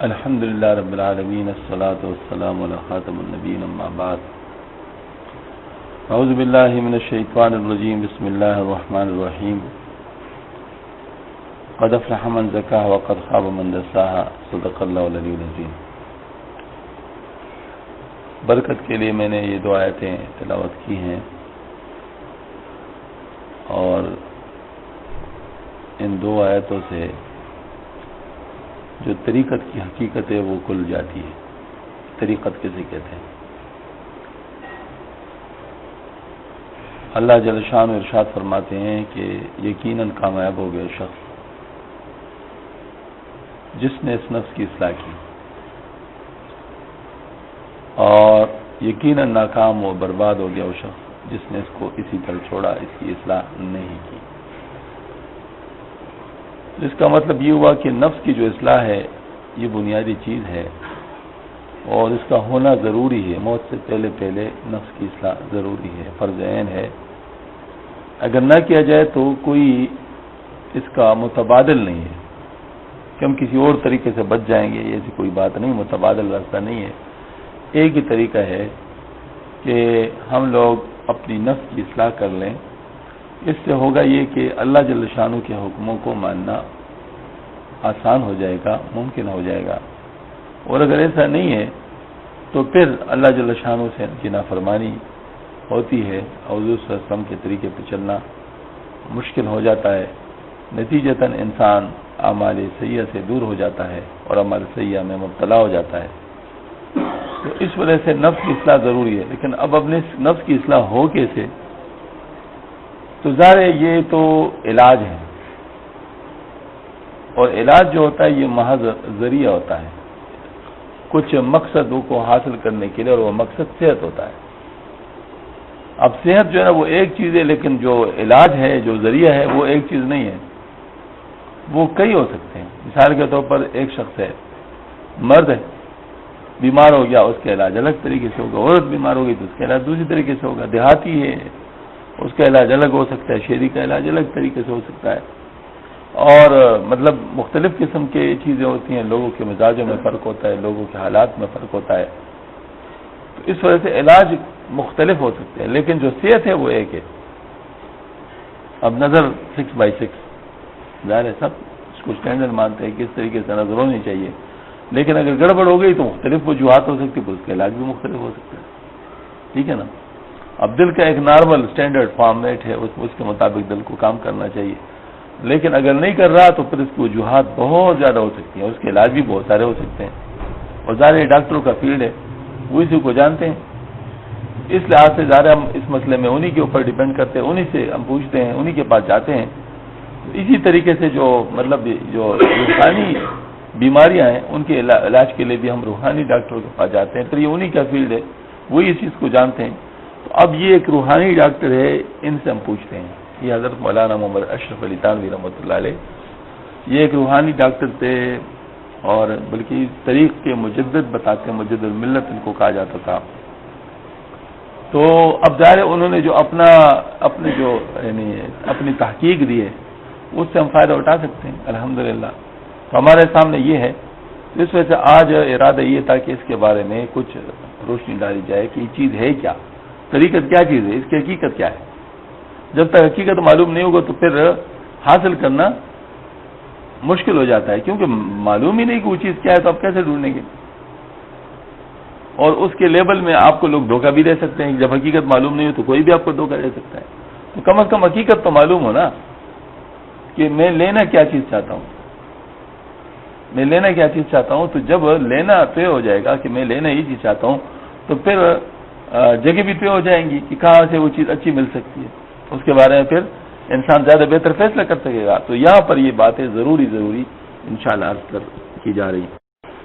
الحمد للہ رب العالمین الصلاۃ والسلام علی خاتم النبیین اما بعد اعوذ باللہ من الشیطان الرجیم بسم اللہ الرحمن الرحیم قد افلح من زکاها وقد خاب من دساها صدق اللہ العلی العظیم۔ برکت کے لیے میں نے یہ دو آیتیں تلاوت کی ہیں اور ان دو آیتوں سے جو طریقت کی حقیقت ہے وہ کھل جاتی ہے۔ طریقت کسے کہتے ہیں؟ اللہ جل شان ارشاد فرماتے ہیں کہ یقیناً کامیاب ہو گیا شخص جس نے اس نفس کی اصلاح کی، اور یقیناً ناکام و برباد ہو گیا وہ شخص جس نے اس کو اسی طرح چھوڑا، اس کی اصلاح نہیں کی۔ اس کا مطلب یہ ہوا کہ نفس کی جو اصلاح ہے یہ بنیادی چیز ہے اور اس کا ہونا ضروری ہے۔ موت سے پہلے پہلے نفس کی اصلاح ضروری ہے، فرض عین ہے۔ اگر نہ کیا جائے تو کوئی اس کا متبادل نہیں ہے کہ ہم کسی اور طریقے سے بچ جائیں گے، ایسی کوئی بات نہیں، متبادل راستہ نہیں ہے۔ ایک ہی طریقہ ہے کہ ہم لوگ اپنی نفس کی اصلاح کر لیں۔ اس سے ہوگا یہ کہ اللہ جل شانہ کے حکموں کو ماننا آسان ہو جائے گا، ممکن ہو جائے گا، اور اگر ایسا نہیں ہے تو پھر اللہ جل شانہ سے ان کی نافرمانی ہوتی ہے اور حضور صلی اللہ علیہ وسلم کے طریقے پہ چلنا مشکل ہو جاتا ہے۔ نتیجتاً انسان اعمال سیئہ سے دور ہو جاتا ہے اور اعمال سیئہ میں مبتلا ہو جاتا ہے۔ تو اس وجہ سے نفس کی اصلاح ضروری ہے، لیکن اب اپنے نفس کی اصلاح ہو کیسے؟ تو ظاہر ہے یہ تو علاج ہے، اور علاج جو ہوتا ہے یہ محض ذریعہ ہوتا ہے کچھ مقصدوں کو حاصل کرنے کے لیے، اور وہ مقصد صحت ہوتا ہے۔ اب صحت جو ہے وہ ایک چیز ہے، لیکن جو علاج ہے، جو ذریعہ ہے، وہ ایک چیز نہیں ہے، وہ کئی ہو سکتے ہیں۔ مثال کے طور پر ایک شخص ہے، مرد ہے، بیمار ہو گیا، اس کا علاج الگ طریقے سے ہوگا۔ عورت بیمار ہوگی تو اس کا علاج دوسری طریقے سے ہوگا۔ دیہاتی ہے، اس کا علاج الگ ہو سکتا ہے، شہری کا علاج الگ طریقے سے ہو سکتا ہے، اور مطلب مختلف قسم کی چیزیں ہوتی ہیں۔ لوگوں کے مزاجوں میں فرق ہوتا ہے، لوگوں کے حالات میں فرق ہوتا ہے، تو اس وجہ سے علاج مختلف ہو سکتے ہیں، لیکن جو صحت ہے وہ ایک ہے۔ اب نظر 6x6 ظاہر ہے سب اس کو اسٹینڈرڈ مانتے ہیں کہ اس طریقے سے نظر ہونی چاہیے، لیکن اگر گڑبڑ ہو گئی تو مختلف وجوہات ہو سکتی ہے، اس کا علاج بھی مختلف ہو سکتا ہے۔ ٹھیک ہے نا؟ اب دل کا ایک نارمل اسٹینڈرڈ فارمیٹ ہے، اس کے مطابق دل کو کام کرنا چاہیے، لیکن اگر نہیں کر رہا تو پھر اس کی وجوہات بہت زیادہ ہو سکتی ہیں، اس کے علاج بھی بہت سارے ہو سکتے ہیں، اور ظاہر ڈاکٹروں کا فیلڈ ہے، وہ اسی کو جانتے ہیں۔ اس لحاظ سے ظاہر ہم اس مسئلے میں انہی کے اوپر ڈیپینڈ کرتے ہیں، انہی سے ہم پوچھتے ہیں، انہی کے پاس جاتے ہیں۔ اسی طریقے سے جو مطلب جو روحانی بیماریاں ہیں ان کے علاج کے لیے بھی ہم روحانی ڈاکٹروں کے پاس جاتے ہیں، پھر یہ انہی کا فیلڈ ہے، وہی اس چیز کو جانتے ہیں۔ تو اب یہ ایک روحانی ڈاکٹر ہے، ان سے ہم پوچھتے ہیں۔ یہ حضرت مولانا محمد اشرف علی تھانوی رحمۃ اللہ علیہ، یہ ایک روحانی ڈاکٹر تھے، اور بلکہ طریق کے مجدد بتاتے ہیں، مجدد ملت ان کو کہا جاتا تھا۔ تو اب ظاہر انہوں نے جو اپنی تحقیق دی ہے اس سے ہم فائدہ اٹھا سکتے ہیں الحمدللہ۔ تو ہمارے سامنے یہ ہے، اس وجہ سے آج ارادہ یہ تھا کہ اس کے بارے میں کچھ روشنی ڈالی جائے کہ یہ چیز ہے کیا، طریقت کیا چیز ہے، اس کی حقیقت کیا ہے۔ جب تک حقیقت معلوم نہیں ہوگا تو پھر حاصل کرنا مشکل ہو جاتا ہے، کیونکہ معلوم ہی نہیں کہ وہ چیز کیا ہے تو آپ کیسے ڈھونڈیں گے؟ اور اس کے لیبل میں آپ کو لوگ دھوکہ بھی دے سکتے ہیں، جب حقیقت معلوم نہیں ہو تو کوئی بھی آپ کو دھوکہ دے سکتا ہے۔ تو کم از کم حقیقت تو معلوم ہو نا کہ میں لینا کیا چیز چاہتا ہوں، میں لینا کیا چیز چاہتا ہوں۔ تو جب لینا طے ہو جائے گا کہ میں لینا یہ چیز چاہتا ہوں، تو پھر جگہ بھی طے ہو جائیں گی کہ کہاں سے وہ چیز اچھی مل سکتی ہے، اس کے بارے میں پھر انسان زیادہ بہتر فیصلہ کر سکے گا۔ تو یہاں پر یہ باتیں ضروری انشاءاللہ عرض کی جا رہی ہیں۔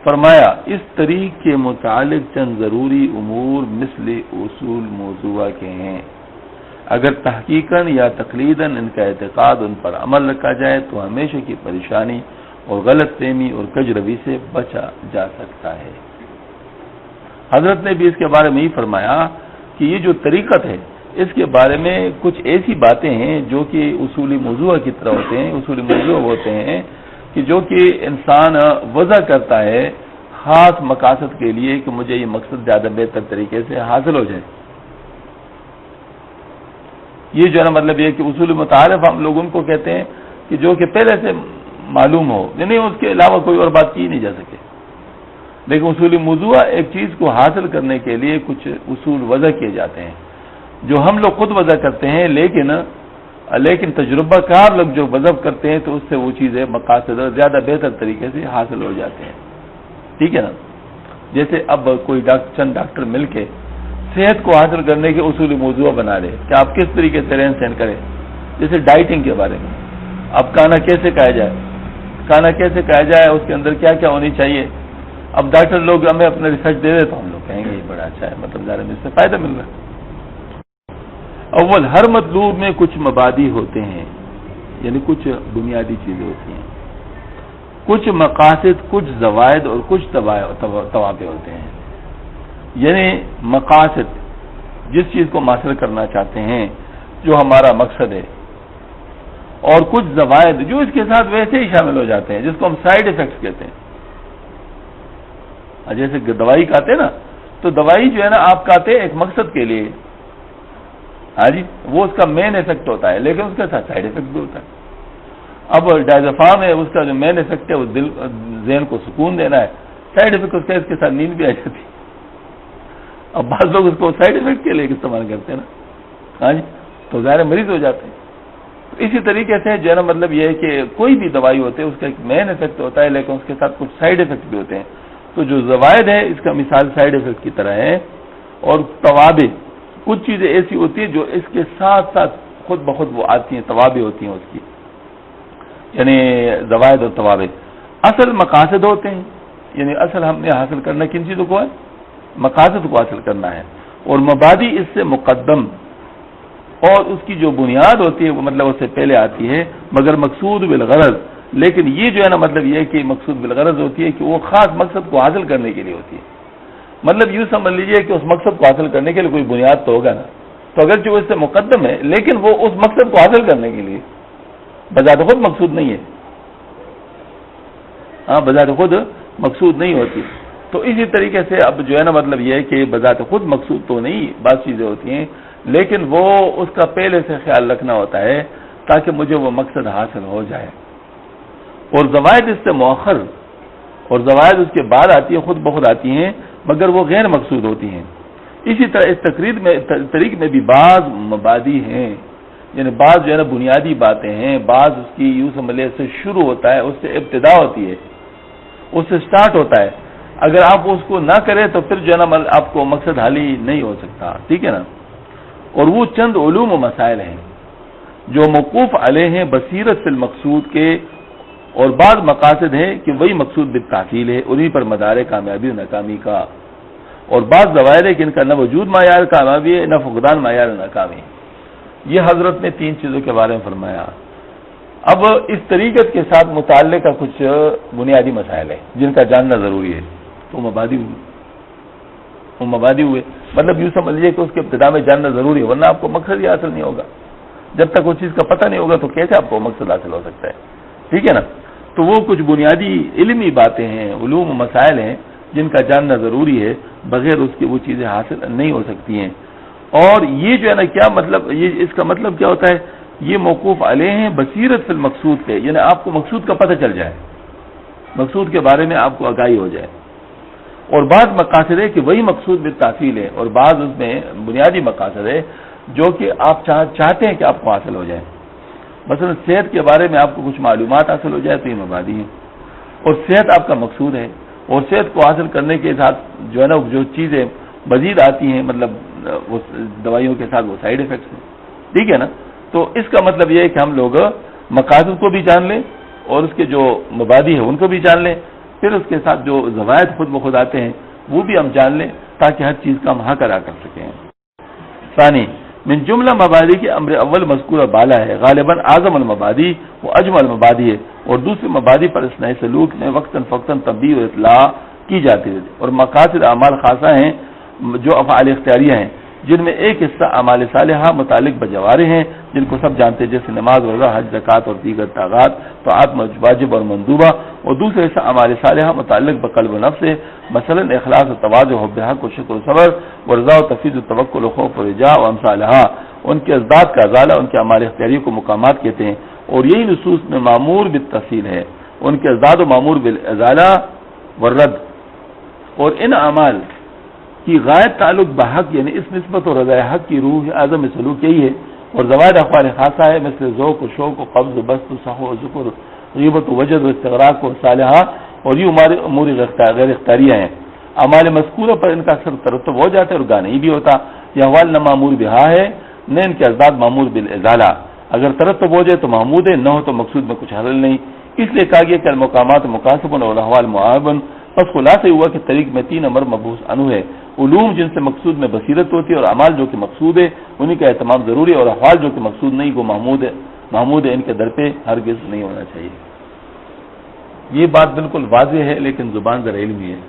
فرمایا اس طریق کے متعلق چند ضروری امور مثل اصول موضوعہ کے ہیں، اگر تحقیقاً یا تقلیداً ان کا اعتقاد ان پر عمل رکھا جائے تو ہمیشہ کی پریشانی اور غلط فہمی اور کج روی سے بچا جا سکتا ہے۔ حضرت نے بھی اس کے بارے میں ہی فرمایا کہ یہ جو طریقت ہے اس کے بارے میں کچھ ایسی باتیں ہیں جو کہ اصولی موضوع کی طرح ہوتے ہیں، اصولی موضوع ہوتے ہیں کہ جو کہ انسان وضع کرتا ہے خاص مقاصد کے لیے کہ مجھے یہ مقصد زیادہ بہتر طریقے سے حاصل ہو جائے. یہ جو ہے نا مطلب یہ کہ اصول متعارف ہم لوگ ان کو کہتے ہیں کہ جو کہ پہلے سے معلوم ہو، یعنی اس کے علاوہ کوئی اور بات کی نہیں جا سکے. لیکن اصول موضوع ایک چیز کو حاصل کرنے کے لیے کچھ اصول وضع کیے جاتے ہیں جو ہم لوگ خود وضع کرتے ہیں، لیکن تجربہ کار لوگ جو وضع کرتے ہیں تو اس سے وہ چیزیں مقاصد زیادہ بہتر طریقے سے حاصل ہو جاتے ہیں. ٹھیک ہے نا. جیسے اب کوئی چند ڈاکٹر مل کے صحت کو حاصل کرنے کے اصول موضوع بنا رہے کہ آپ کس طریقے سے رہن سہن کریں. جیسے ڈائٹنگ کے بارے میں، اب کھانا کیسے کھایا جائے، اس کے اندر کیا کیا ہونی چاہیے. اب ڈاکٹر لوگ ہمیں اپنا ریسرچ دے دے تو ہم لوگ کہیں گے یہ بڑا اچھا ہے، مطلب ظاہر اس سے فائدہ مل رہا ہے. اول ہر مطلوب میں کچھ مبادی ہوتے ہیں، یعنی کچھ بنیادی چیزیں ہوتی ہیں، کچھ مقاصد، کچھ زوائد اور کچھ توابع ہوتے ہیں. یعنی مقاصد جس چیز کو حاصل کرنا چاہتے ہیں، جو ہمارا مقصد ہے، اور کچھ زوائد جو اس کے ساتھ ویسے ہی شامل ہو جاتے ہیں، جس کو ہم سائیڈ ایفیکٹس کہتے ہیں. جیسے دوائی کھاتے ہیں نا، تو دوائی جو ہے نا آپ کھاتے ہیں ایک مقصد کے لیے، ہاں جی، وہ اس کا مین ایفیکٹ ہوتا ہے، لیکن اس کے ساتھ سائیڈ ایفیکٹ بھی ہوتا ہے. اب ڈائزوفام ہے، اس کا جو مین ایفیکٹ ہے وہ دل ذہن کو سکون دینا ہے، سائیڈ ایفیکٹ اس کے ساتھ نیند بھی آ جاتی ہے. اب بعض لوگ اس کو سائیڈ ایفیکٹ کے لیے استعمال کرتے ہیں نا، ہاں جی، تو ظاہر مریض ہو جاتے ہیں. اسی طریقے سے جو ہے نا مطلب یہ ہے کہ کوئی بھی دوائی ہوتی ہے اس کا ایک مین ایفیکٹ ہوتا ہے، لیکن اس کے ساتھ کچھ سائیڈ ایفیکٹ بھی ہوتے ہیں. تو جو زوائد ہے اس کا مثال سائیڈ ایفیکٹ کی طرح ہے، اور توابع کچھ چیزیں ایسی ہوتی ہیں جو اس کے ساتھ ساتھ خود بخود وہ آتی ہیں، توابع ہوتی ہیں اس کی، یعنی زوائد اور توابع. اصل مقاصد ہوتے ہیں، یعنی اصل ہم نے حاصل کرنا کن چیزوں کو ہے، مقاصد کو حاصل کرنا ہے، اور مبادی اس سے مقدم، اور اس کی جو بنیاد ہوتی ہے وہ مطلب اس سے پہلے آتی ہے، مگر مقصود بالغرض. لیکن یہ جو ہے نا مطلب یہ ہے کہ مقصود بالغرض ہوتی ہے کہ وہ خاص مقصد کو حاصل کرنے کے لیے ہوتی ہے. مطلب یوں سمجھ لیجئے کہ اس مقصد کو حاصل کرنے کے لیے کوئی بنیاد تو ہوگا نا، تو اگرچہ وہ اس سے مقدم ہے لیکن وہ اس مقصد کو حاصل کرنے کے لیے بذات خود مقصود نہیں ہے. ہاں، بذات خود مقصود نہیں ہوتی. تو اسی طریقے سے اب جو ہے نا مطلب یہ ہے کہ بذات خود مقصود تو نہیں بعض چیزیں ہوتی ہیں، لیکن وہ اس کا پہلے سے خیال رکھنا ہوتا ہے تاکہ مجھے وہ مقصد حاصل ہو جائے. اور زوائد اس سے مؤخر، اور زوائد اس کے بعد آتی ہیں، خود بخود آتی ہیں، مگر وہ غیر مقصود ہوتی ہیں. اسی طرح اس طریق میں بھی بعض مبادی ہیں، یعنی بعض جو ہے نا بنیادی باتیں ہیں، بعض اس کی یوں سمجھے سے شروع ہوتا ہے، اس سے ابتدا ہوتی ہے، اس سے سٹارٹ ہوتا ہے. اگر آپ اس کو نہ کریں تو پھر جو ہے نا آپ کو مقصد حال ہی نہیں ہو سکتا. ٹھیک ہے نا. اور وہ چند علوم و مسائل ہیں جو موقوف علیہ ہیں بصیرت فی المقصود کے، اور بعض مقاصد ہیں کہ وہی مقصود بالتحصیل ہے، انہی پر مدار کامیابی و ناکامی کا. اور بعض زوائد ہے کہ ان کا نہ وجود معیار کامیابی ہے، نہ فقدان معیار ناکامی. یہ حضرت نے 3 چیزوں کے بارے میں فرمایا. اب اس طریقت کے ساتھ متعلقہ کچھ بنیادی مسائل ہیں جن کا جاننا ضروری ہے. تو مبادی ہوئے مطلب یوں سمجھ لیجیے کہ اس کے ابتدا میں جاننا ضروری ہے، ورنہ آپ کو مقصد ہی حاصل نہیں ہوگا. جب تک اس چیز کا پتہ نہیں ہوگا تو کیسے آپ کو مقصد حاصل ہو سکتا ہے. ٹھیک ہے نا. تو وہ کچھ بنیادی علمی باتیں ہیں، علوم و مسائل ہیں جن کا جاننا ضروری ہے، بغیر اس کے وہ چیزیں حاصل نہیں ہو سکتی ہیں. اور یہ جو ہے نا کیا مطلب، یہ اس کا مطلب کیا ہوتا ہے، یہ موقوف علیہ ہیں بصیرت فی المقصود کے، یعنی آپ کو مقصود کا پتہ چل جائے، مقصود کے بارے میں آپ کو آگاہی ہو جائے. اور بعض مقاصد ہے کہ وہی مقصود بالتحصیل ہے، اور بعض اس میں بنیادی مقاصد ہے جو کہ آپ چاہتے ہیں کہ آپ کو حاصل ہو جائے. مثلا صحت کے بارے میں آپ کو کچھ معلومات حاصل ہو جائے تو یہ مبادی ہے، اور صحت آپ کا مقصود ہے. اور صحت کو حاصل کرنے کے ساتھ جو ہے نا جو چیزیں مزید آتی ہیں، مطلب وہ دوائیوں کے ساتھ وہ سائیڈ ایفیکٹس ہیں. ٹھیک ہے نا. تو اس کا مطلب یہ ہے کہ ہم لوگ مقاصد کو بھی جان لیں اور اس کے جو مبادی ہیں ان کو بھی جان لیں، پھر اس کے ساتھ جو زوائد خود بخود آتے ہیں وہ بھی ہم جان لیں تاکہ ہر چیز کا ہم حق ادا کر سکیں. ثانی من جملہ مبادی کے امر اول مذکور بالا ہے، غالباً اعظم المبادی وہ اجمل المبادی ہے، اور دوسرے مبادی پر اصلاح سلوک میں وقتاً فوقتاً تنبیہ اور اطلاع کی جاتی ہے. اور مقاصد اعمال خاصہ ہیں جو افعال اختیاریہ ہیں، جن میں ایک حصہ اعمال صالحہ متعلق بجوارح ہیں جن کو سب جانتے ہیں، جیسے نماز، روزہ، حج، زکوٰۃ اور دیگر طاعات واجب اور مندوبہ، اور دوسرا حصہ اعمال صالحہ متعلق بقلب و نفس ہے، مثلا اخلاص و تواضع، حب حق و شکر و صبر، ورضا و تفویض و توکل و خوف و رجاء و امثالہا۔ ان کے ازداد کا ازالہ ان کے اعمال اختیاری کو مقامات کہتے ہیں، اور یہی نصوص میں معمور بالتفصیل ہے، ان کے ازداد و معمور بالازالہ والرد۔ اور ان اعمال کی غایت تعلق بحق یعنی اس نسبت اور رضا حق کی روح اعظم سلوک یہی ہے، اور زوائد اخبار خاصہ ہے، مثل ذوق و شوق و قبض و بست و سخو و ذکر، غیبت و وجد و استغراق و صالحہ، اور یہ امور غیر اختیاریہ ہیں۔ اعمال مذکورہ پر ان کا اکثر ترتب ہو جاتا ہے اور گانا ہی بھی ہوتا، یہ احوال نہ معمور بہا ہے نہ ان کے ازداد معمور بالازالہ، اگر ترتب ہو جائے تو محمود ہے، نہ ہو تو مقصود میں کچھ حل نہیں، اس لیے کہا گیا کہ المقامات مکاسب اور احوال معاون۔ پس خلاصہ ہوا کہ طریق میں 3 امر مبعوث عنہ ہے، علوم جن سے مقصود میں بصیرت ہوتی ہے، اور اعمال جو کہ مقصود ہے انہیں کا اہتمام ضروری ہے، اور احوال جو کہ مقصود نہیں وہ محمود ہے ان کے در پہ ہرگز نہیں ہونا چاہیے۔ یہ بات بالکل واضح ہے، لیکن زبان ذرا علمی ہے،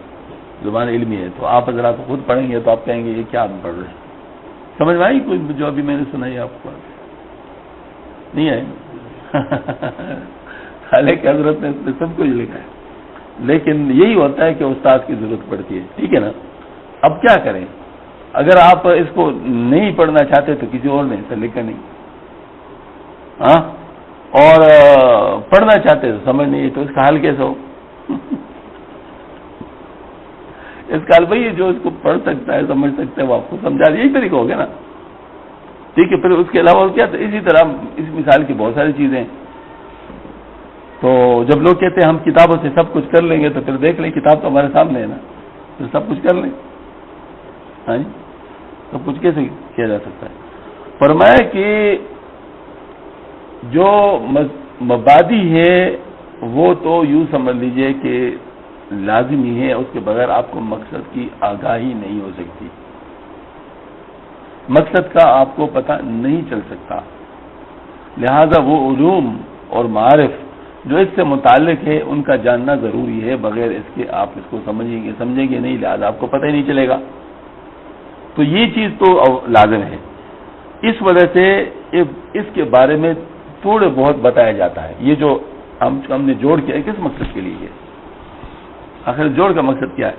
زبان علمی ہے، تو آپ حضرات خود پڑھیں گے تو آپ کہیں گے یہ کیا آپ پڑھ رہے ہیں؟ سمجھ میں آئی کوئی جو ابھی میں نے سنائی آپ کو؟ نہیں آئی؟ حالانکہ حضرت نے اس میں سب کچھ لکھا ہے، لیکن یہی ہوتا ہے کہ استاد کی ضرورت پڑتی ہے، ٹھیک ہے نا؟ اب کیا کریں؟ اگر آپ اس کو نہیں پڑھنا چاہتے تو کسی اور نے ایسا لکھا نہیں، ہاں، اور پڑھنا چاہتے تو سمجھ نہیں، تو اس کا حل کیسے ہو؟ اس کا حل بھائی جو اس کو پڑھ سکتا ہے سمجھ سکتا ہے وہ آپ کو سمجھا دے، یہی طریقہ ہو گیا نا، ٹھیک ہے؟ پھر اس کے علاوہ کیا؟ تو اسی طرح اس مثال کی بہت ساری چیزیں ہیں۔ تو جب لوگ کہتے ہیں ہم کتابوں سے سب کچھ کر لیں گے، تو پھر دیکھ لیں کتاب تو ہمارے سامنے ہے نا، پھر سب کچھ کر لیں، ہاں جی، سب کچھ کیسے کیا جا سکتا ہے؟ فرمایا کہ جو مبادی ہے وہ تو یوں سمجھ لیجئے کہ لازمی ہے، اس کے بغیر آپ کو مقصد کی آگاہی نہیں ہو سکتی، مقصد کا آپ کو پتہ نہیں چل سکتا، لہذا وہ علوم اور معارف جو اس سے متعلق ہے ان کا جاننا ضروری ہے، بغیر اس کے آپ اس کو سمجھیں گے نہیں، لہذا آپ کو پتہ ہی نہیں چلے گا۔ تو یہ چیز تو لازم ہے، اس وجہ سے اس کے بارے میں تھوڑے بہت بتایا جاتا ہے۔ یہ جو ہم نے جوڑ کیا ہے کس مقصد کے لیے؟ آخر جوڑ کا مقصد کیا ہے؟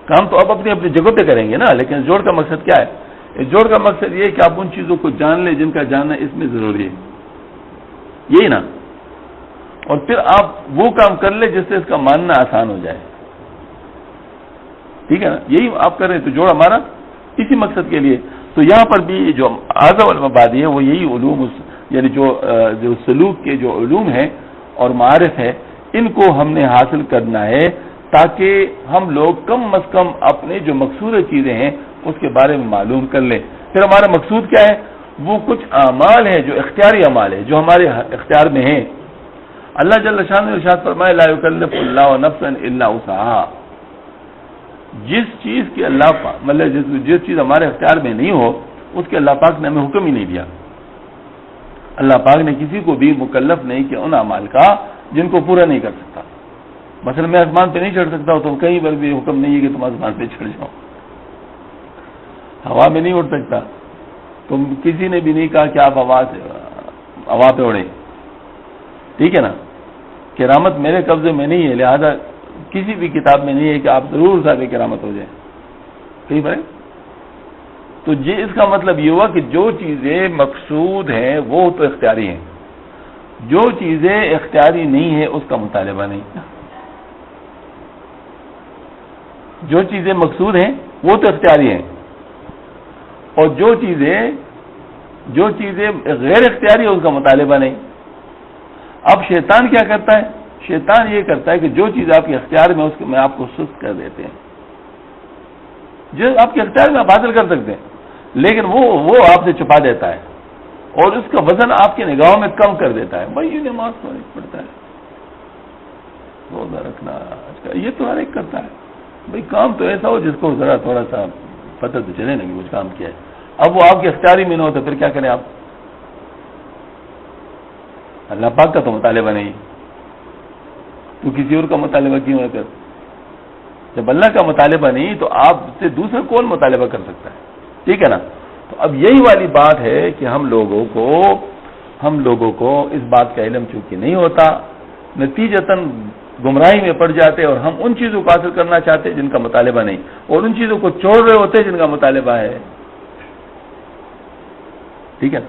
کام تو اب اپنی اپنی جگہ پہ کریں گے نا، لیکن جوڑ کا مقصد کیا ہے؟ اس جوڑ کا مقصد یہ ہے کہ آپ ان چیزوں کو جان لیں جن کا جاننا اس میں ضروری ہے، یہی نا، اور پھر آپ وہ کام کر لیں جس سے اس کا ماننا آسان ہو جائے، ٹھیک ہے نا؟ یہی آپ کر رہے ہیں، تو جوڑ ہمارا اسی مقصد کے لیے۔ تو یہاں پر بھی جو اعظم المبادی ہے وہ یہی علوم، یعنی جو سلوک کے جو علوم ہیں اور معارف ہے، ان کو ہم نے حاصل کرنا ہے تاکہ ہم لوگ کم از کم اپنے جو مقصود چیزیں ہیں اس کے بارے میں معلوم کر لیں۔ پھر ہمارا مقصود کیا ہے؟ وہ کچھ اعمال ہیں جو اختیاری اعمال ہیں جو ہمارے اختیار میں ہیں۔ اللہ جل شانہ نے ارشاد فرمایا لا یکلف اللہ نفسا الا وسعها، جس چیز کے اللہ پاک مطلب جس چیز ہمارے اختیار میں نہیں ہو اس کے اللہ پاک نے ہمیں حکم ہی نہیں دیا۔ اللہ پاک نے کسی کو بھی مکلف نہیں کیا ان اعمال کا جن کو پورا نہیں کر سکتا۔ مثلا میں آسمان پہ نہیں چڑھ سکتا ہوں، تو کہیں پر بھی حکم نہیں ہے کہ تم آسمان پہ چڑھ جاؤ۔ ہوا میں نہیں اڑ سکتا، تم کسی نے بھی نہیں کہا کہ آپ ہوا پہ اڑے، ٹھیک ہے نا؟ کرامت میرے قبضے میں نہیں ہے، لہذا کسی بھی کتاب میں نہیں ہے کہ آپ ضرور صاحب کرامت ہو جائے، کہیں پر ہے؟ تو یہ اس کا مطلب یہ ہوا کہ جو چیزیں مقصود ہیں وہ تو اختیاری ہیں، جو چیزیں اختیاری نہیں ہیں اس کا مطالبہ نہیں۔ جو چیزیں مقصود ہیں وہ تو اختیاری ہیں، اور جو چیزیں غیر اختیاری ہیں اس کا مطالبہ نہیں۔ اب شیطان کیا کرتا ہے؟ شیطان یہ کرتا ہے کہ جو چیز آپ کے اختیار میں اس میں آپ کو سست کر دیتے ہیں، جو آپ کے اختیار میں آپ حاصل کر سکتے ہیں، لیکن وہ آپ سے چھپا دیتا ہے اور اس کا وزن آپ کی نگاہوں میں کم کر دیتا ہے۔ بھائی یہ نماز تو ہر ایک پڑھتا ہے، روزہ رکھنا یہ تو ہر ایک کرتا ہے، بھائی کام تو ایسا ہو جس کو ذرا تھوڑا سا پتہ تو چلے نا کہ کچھ کام کیا ہے۔ اب وہ آپ کے اختیاری میں نہ ہو تو پھر کیا کریں آپ؟ اللہ پاک کا تو مطالبہ نہیں، تو کسی اور کا مطالبہ کیوں ہے؟ پھر جب اللہ کا مطالبہ نہیں تو آپ سے دوسرا کون مطالبہ کر سکتا ہے؟ ٹھیک ہے نا. تو اب یہی والی بات ہے کہ ہم لوگوں کو اس بات کا علم چونکہ نہیں ہوتا، نتیجتاً گمراہی میں پڑ جاتے اور ہم ان چیزوں کو حاصل کرنا چاہتے جن کا مطالبہ نہیں، اور ان چیزوں کو چھوڑ رہے ہوتے جن کا مطالبہ ہے. ٹھیک ہے.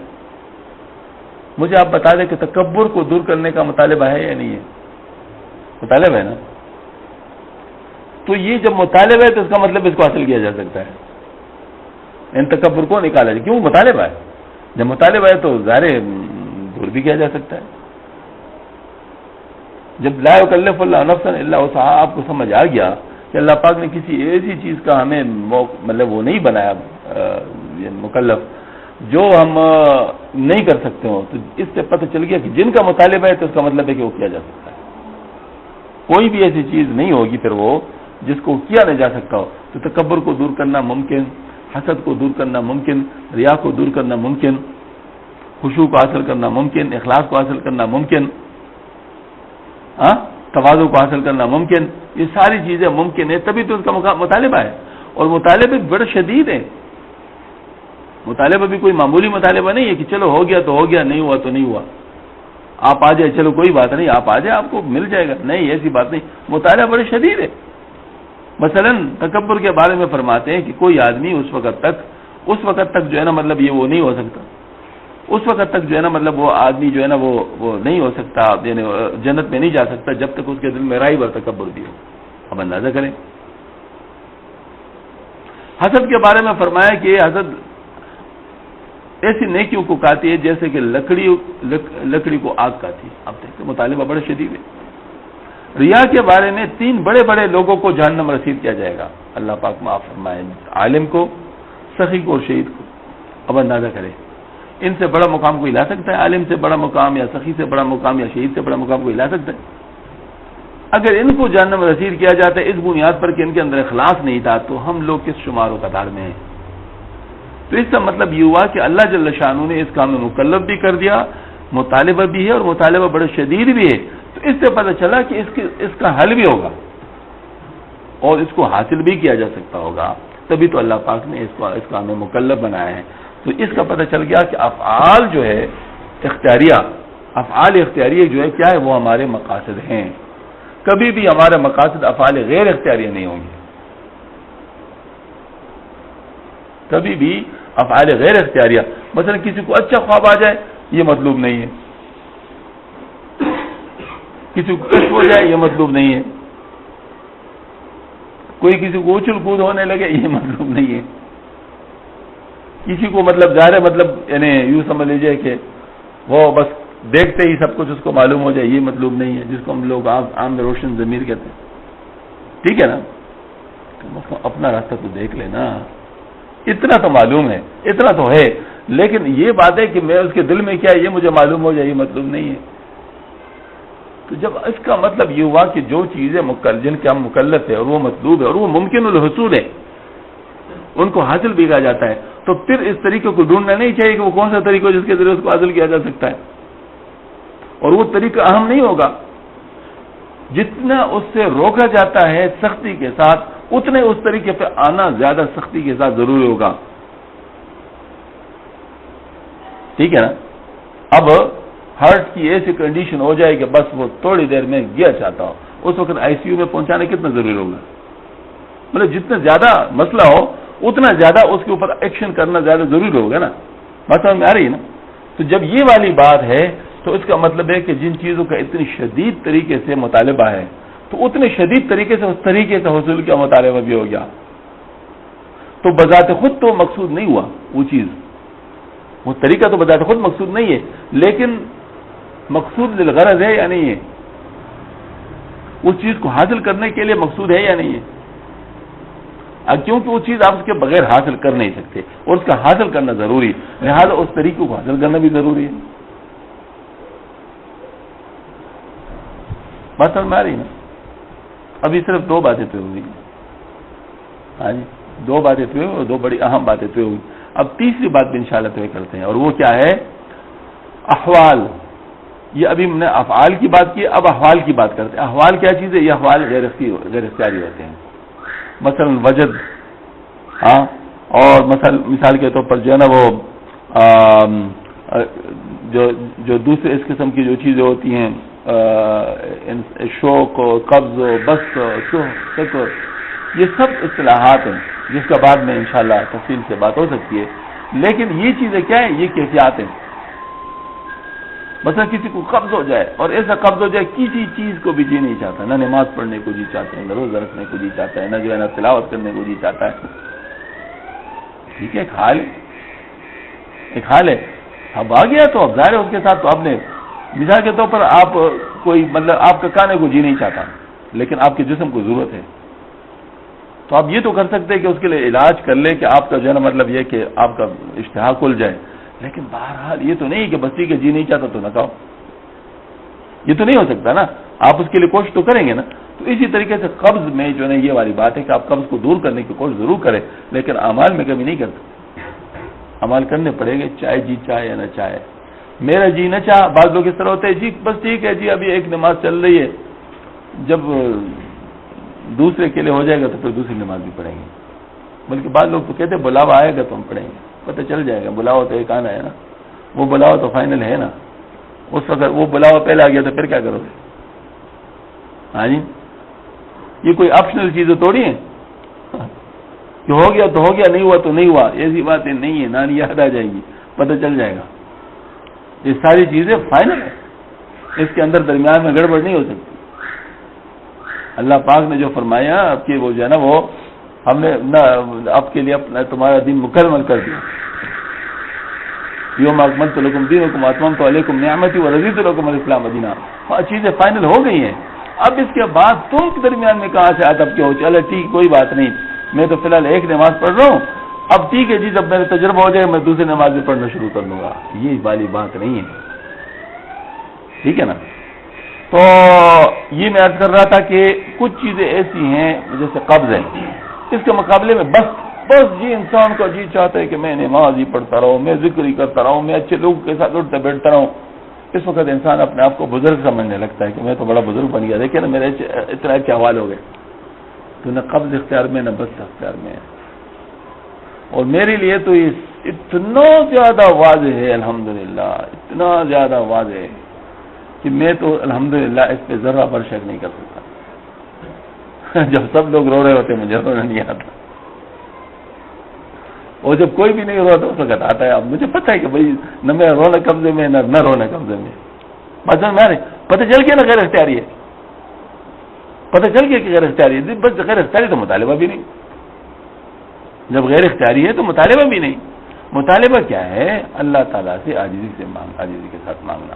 مجھے آپ بتا دیں کہ تکبر کو دور کرنے کا مطالبہ ہے یا نہیں ہے؟ مطالبہ ہے نا. تو یہ جب مطالبہ ہے تو اس کا مطلب اس کو حاصل کیا جا سکتا ہے. ان تکبر کو نکالا جائے، کیوں؟ مطالبہ ہے. جب مطالبہ ہے تو ظاہر دور بھی کیا جا سکتا ہے. جب لا یکلف اللہ نفسا الا وسعها آپ کو سمجھ آ گیا کہ اللہ پاک نے کسی ایسی چیز کا ہمیں مطلب وہ نہیں بنایا مکلف جو ہم نہیں کر سکتے ہوں، تو اس سے پتہ چل گیا کہ جن کا مطالبہ ہے تو اس کا مطلب ہے کہ وہ کیا جا سکتا ہے. کوئی بھی ایسی چیز نہیں ہوگی پھر وہ جس کو کیا نہیں جا سکتا ہو. تو تکبر کو دور کرنا ممکن، حسد کو دور کرنا ممکن، ریا کو دور کرنا ممکن، خشوع کو حاصل کرنا ممکن، اخلاص کو حاصل کرنا ممکن، تواضع کو حاصل کرنا ممکن. یہ ساری چیزیں ممکن ہیں، تبھی تو اس کا مطالبہ ہے. اور مطالبہ بڑا شدید ہے. مطالبہ بھی کوئی معمولی مطالبہ نہیں ہے کہ چلو ہو گیا تو ہو گیا، نہیں ہوا تو نہیں ہوا، آپ آ جائے چلو کوئی بات نہیں، آپ آ جائے آپ کو مل جائے گا. نہیں، ایسی بات نہیں. مطالبہ بڑے شدید ہے. مثلا تکبر کے بارے میں فرماتے ہیں کہ کوئی آدمی اس وقت تک جو ہے نا مطلب یہ وہ نہیں ہو سکتا، اس وقت تک جو ہے نا مطلب وہ آدمی جو ہے نا وہ نہیں ہو سکتا، یعنی جنت میں نہیں جا سکتا جب تک اس کے دل میں رائب اور تکبر بھی ہو. اب اندازہ کریں. حسد کے بارے میں فرمایا کہ یہ حسد ایسی نیکیوں کو کھاتی ہے جیسے کہ لکڑی کو آگ کھاتی ہے. اب دیکھتے مطالبہ بڑا شدید ہے. ریا کے بارے میں 3 بڑے لوگوں کو جہنم رسید کیا جائے گا. اللہ پاک معاف فرمائے. عالم کو، سخی کو اور شہید کو. اب اندازہ کریں ان سے بڑا مقام کوئی لا سکتا ہے؟ عالم سے بڑا مقام یا سخی سے بڑا مقام یا شہید سے بڑا مقام کوئی لا سکتا ہے؟ اگر ان کو جہنم رسید کیا جاتا ہے اس بنیاد پر کہ ان کے اندر اخلاص نہیں تھا، تو ہم لوگ کس شمار و قطار میں ہیں؟ تو اس کا مطلب یہ ہوا کہ اللہ جل شانہ نے اس کام میں مکلف بھی کر دیا، مطالبہ بھی ہے اور مطالبہ بڑا شدید بھی ہے. تو اس سے پتہ چلا کہ اس کا حل بھی ہوگا اور اس کو حاصل بھی کیا جا سکتا ہوگا. تبھی تو اللہ پاک نے اس کام میں مکلف بنایا ہے. تو اس کا پتہ چل گیا کہ افعال جو ہے اختیاریہ جو ہے کیا ہے، وہ ہمارے مقاصد ہیں. کبھی بھی ہمارے مقاصد افعال غیر اختیاریہ نہیں ہوں گے. کبھی بھی افعال غیر اختیاریہ، مثلا کسی کو اچھا خواب آ جائے یہ مطلوب نہیں ہے، کسی کو کشف ہو جائے یہ مطلوب نہیں ہے، کوئی کسی کو اچھل کود ہونے لگے یہ مطلوب نہیں ہے، کسی کو مطلب ظاہر مطلب یعنی یوں سمجھ لیجیے کہ وہ بس دیکھتے ہی سب کچھ اس کو معلوم ہو جائے یہ مطلوب نہیں ہے، جس کو ہم لوگ عام میں روشن ضمیر کہتے ہیں. ٹھیک ہے نا. اپنا راستہ تو دیکھ لینا. اتنا تو معلوم ہے، اتنا تو ہے، لیکن یہ بات ہے کہ میں اس کے دل میں کیا ہے یہ مجھے معلوم ہو جائے یہ مطلوب نہیں ہے. تو جب اس کا مطلب یہ ہوا کہ جو چیزیں جن کے ہم مکلف ہے اور وہ مطلوب ہے اور وہ ممکن الحصول ہے ان کو حاصل بھی کیا جاتا ہے، تو پھر اس طریقے کو ڈھونڈنا نہیں چاہیے کہ وہ کون سا طریقہ جس کے ذریعے اس کو حاصل کیا جا سکتا ہے. اور وہ طریقہ اہم نہیں ہوگا، جتنا اس سے روکا جاتا ہے سختی کے ساتھ اتنے اس طریقے پہ آنا زیادہ سختی کے ساتھ ضروری ہوگا. ٹھیک ہے نا. اب ہارٹ کی ایسی کنڈیشن ہو جائے کہ بس وہ تھوڑی دیر میں گیا چاہتا ہو، اس وقت آئی سی یو میں پہنچانا کتنا ضروری ہوگا؟ مطلب جتنا زیادہ مسئلہ ہو اتنا زیادہ اس کے اوپر ایکشن کرنا زیادہ ضروری ہوگا نا. بات سمجھ میں آ رہی ہے نا. تو جب یہ والی بات ہے تو اس کا مطلب ہے کہ جن چیزوں کا اتنی شدید طریقے سے مطالبہ ہے تو اتنے شدید طریقے سے اس طریقے سے حصول کا مطالبہ بھی ہو گیا. تو بذات خود تو مقصود نہیں ہوا وہ چیز، وہ طریقہ تو بذات خود مقصود نہیں ہے، لیکن مقصود للغرض ہے یا نہیں ہے؟ اس چیز کو حاصل کرنے کے لیے مقصود ہے یا نہیں ہے؟ کیونکہ وہ چیز آپ اس کے بغیر حاصل کر نہیں سکتے اور اس کا حاصل کرنا ضروری ہے، لہذا اس طریقے کو حاصل کرنا بھی ضروری ہے. بات سمجھ میں آ رہی نا. ابھی صرف 2 باتیں تو ہوئی. ہاں جی 2 باتیں تو اور 2 بڑی اہم باتیں تو ہوئی. اب تیسری بات بھی انشاءاللہ تو کرتے ہیں اور وہ کیا ہے؟ احوال. یہ ابھی ہم نے افعال کی بات کی، اب احوال کی بات کرتے ہیں. احوال کیا چیز ہے؟ یہ احوال غیر اختیاری ہوتے ہیں. مثلا وجد، اور مثال کے طور پر جو ہے نا وہ جو دوسرے اس قسم کی جو چیزیں ہوتی ہیں شوق، قبض، بست، شکر، یہ سب اصطلاحات ہیں جس کا بعد میں انشاءاللہ تفصیل سے بات ہو سکتی ہے. لیکن یہ چیزیں کیا ہیں؟ یہ کیفیات ہیں. مثلا کسی کو قبض ہو جائے اور ایسا قبض ہو جائے کسی چیز کو بھی جی نہیں چاہتا، نہ نماز پڑھنے کو جی چاہتا ہے، نہ روزہ رکھنے کو جی چاہتا ہے، نہ جو ہے نا تلاوت کرنے کو جی چاہتا ہے. ٹھیک ہے، ایک حال ہے. اب آ گیا تو اب ظاہر ہے اس کے ساتھ تو آپ نے مثال کے طور پر آپ کوئی مطلب آپ کا کھانے کو جی نہیں چاہتا لیکن آپ کے جسم کو ضرورت ہے، تو آپ یہ تو کر سکتے ہیں کہ اس کے لیے علاج کر لیں کہ آپ کا جو ہے نا مطلب یہ کہ آپ کا اشتہا کھل جائے. لیکن بہرحال یہ تو نہیں کہ بستی کے جی نہیں چاہتا تو نہ کھاؤ، یہ تو نہیں ہو سکتا نا. آپ اس کے لیے کوشش تو کریں گے نا. تو اسی طریقے سے قبض میں جو ہے یہ والی بات ہے کہ آپ قبض کو دور کرنے کی کوشش ضرور کریں لیکن اعمال میں کبھی نہیں کر سکتے. عمل کرنے پڑے گے چاہے جی چاہے یا نہ چاہے. میرا جی نہ چاہ، بعض لوگ اس طرح ہوتے ہیں جی بس ٹھیک ہے جی ابھی ایک نماز چل رہی ہے، جب دوسرے کے لیے ہو جائے گا تو پھر دوسری نماز بھی پڑھیں گے. بلکہ بعض لوگ تو کہتے ہیں بلاوا آئے گا تو ہم پڑھیں گے، پتہ چل جائے گا. بلاوا تو ایک آنا ہے نا، وہ بلاوا تو فائنل ہے نا. اس وقت وہ بلاوا پہلے آ گیا تو پھر کیا کرو گے؟ ہاں جی، یہ کوئی آپشنل چیزیں توڑی ہیں کہ ہو گیا تو ہو گیا، نہیں ہوا تو نہیں ہوا. ایسی باتیں نہیں ہیں، نانی یاد آ جائے گی، پتہ چل جائے گا. یہ ساری چیزیں فائنل ہے، اس کے اندر درمیان میں گڑبڑ نہیں ہو سکتی. اللہ پاک نے جو فرمایا اب کہ وہ جو ہے نا وہ ہم نے آپ کے لیے اپنا تمہارا دین مکمل کر دیا. یوم اکملت لکم دینکم واتممت علیکم نعمتی ورضیت لکم الاسلام دینا. چیزیں فائنل ہو گئی ہیں. اب اس کے بعد تم کے درمیان میں کہاں سے ادب کیا ہو؟ چلے ٹھیک کوئی بات نہیں، میں تو فی الحال ایک نماز پڑھ رہا ہوں، اب ٹھیک ہے جی جب میرا تجربہ ہو جائے میں دوسری نماز بھی پڑھنا شروع کر دوں گا. یہ والی بات نہیں ہے، ٹھیک ہے نا. تو یہ میں عرض کر رہا تھا کہ کچھ چیزیں ایسی ہیں جیسے قبض ہے، اس کے مقابلے میں بس جی انسان کا جی چاہتا ہے کہ میں نماز ہی پڑھتا رہوں، میں ذکر ہی کرتا رہوں، میں اچھے لوگوں کے ساتھ اٹھتا بیٹھتا رہوں. اس وقت انسان اپنے آپ کو بزرگ سمجھنے لگتا ہے کہ میں تو بڑا بزرگ بن گیا، دیکھیں نا میرے اتنا کیا حوال ہو گئے. تو نہ قبض اختیار میں نہ بست اختیار میں ہے. اور میرے لیے تو یہ اتنا زیادہ واضح ہے، الحمدللہ اتنا زیادہ واضح ہے کہ میں تو الحمدللہ اس پہ ذرہ بر شک نہیں کر سکتا. جب سب لوگ رو رہے ہوتے مجھے رونا نہیں آتا، اور جب کوئی بھی نہیں رو رہا تو اس وقت آتا ہے. اب مجھے پتہ ہے کہ بھائی نہ میرا رونا قبضے میں نہ رونا قبضے میں. مثلا میں پتہ چل گیا نا غیر اختیاری ہے، پتہ چل گیا کہ غیر اختیاری ہے. بس غیر اختیاری تو مطالبہ بھی نہیں. جب غیر اختیاری ہے تو مطالبہ بھی نہیں. مطالبہ کیا ہے؟ اللہ تعالیٰ سے عاجزی کے ساتھ مانگنا.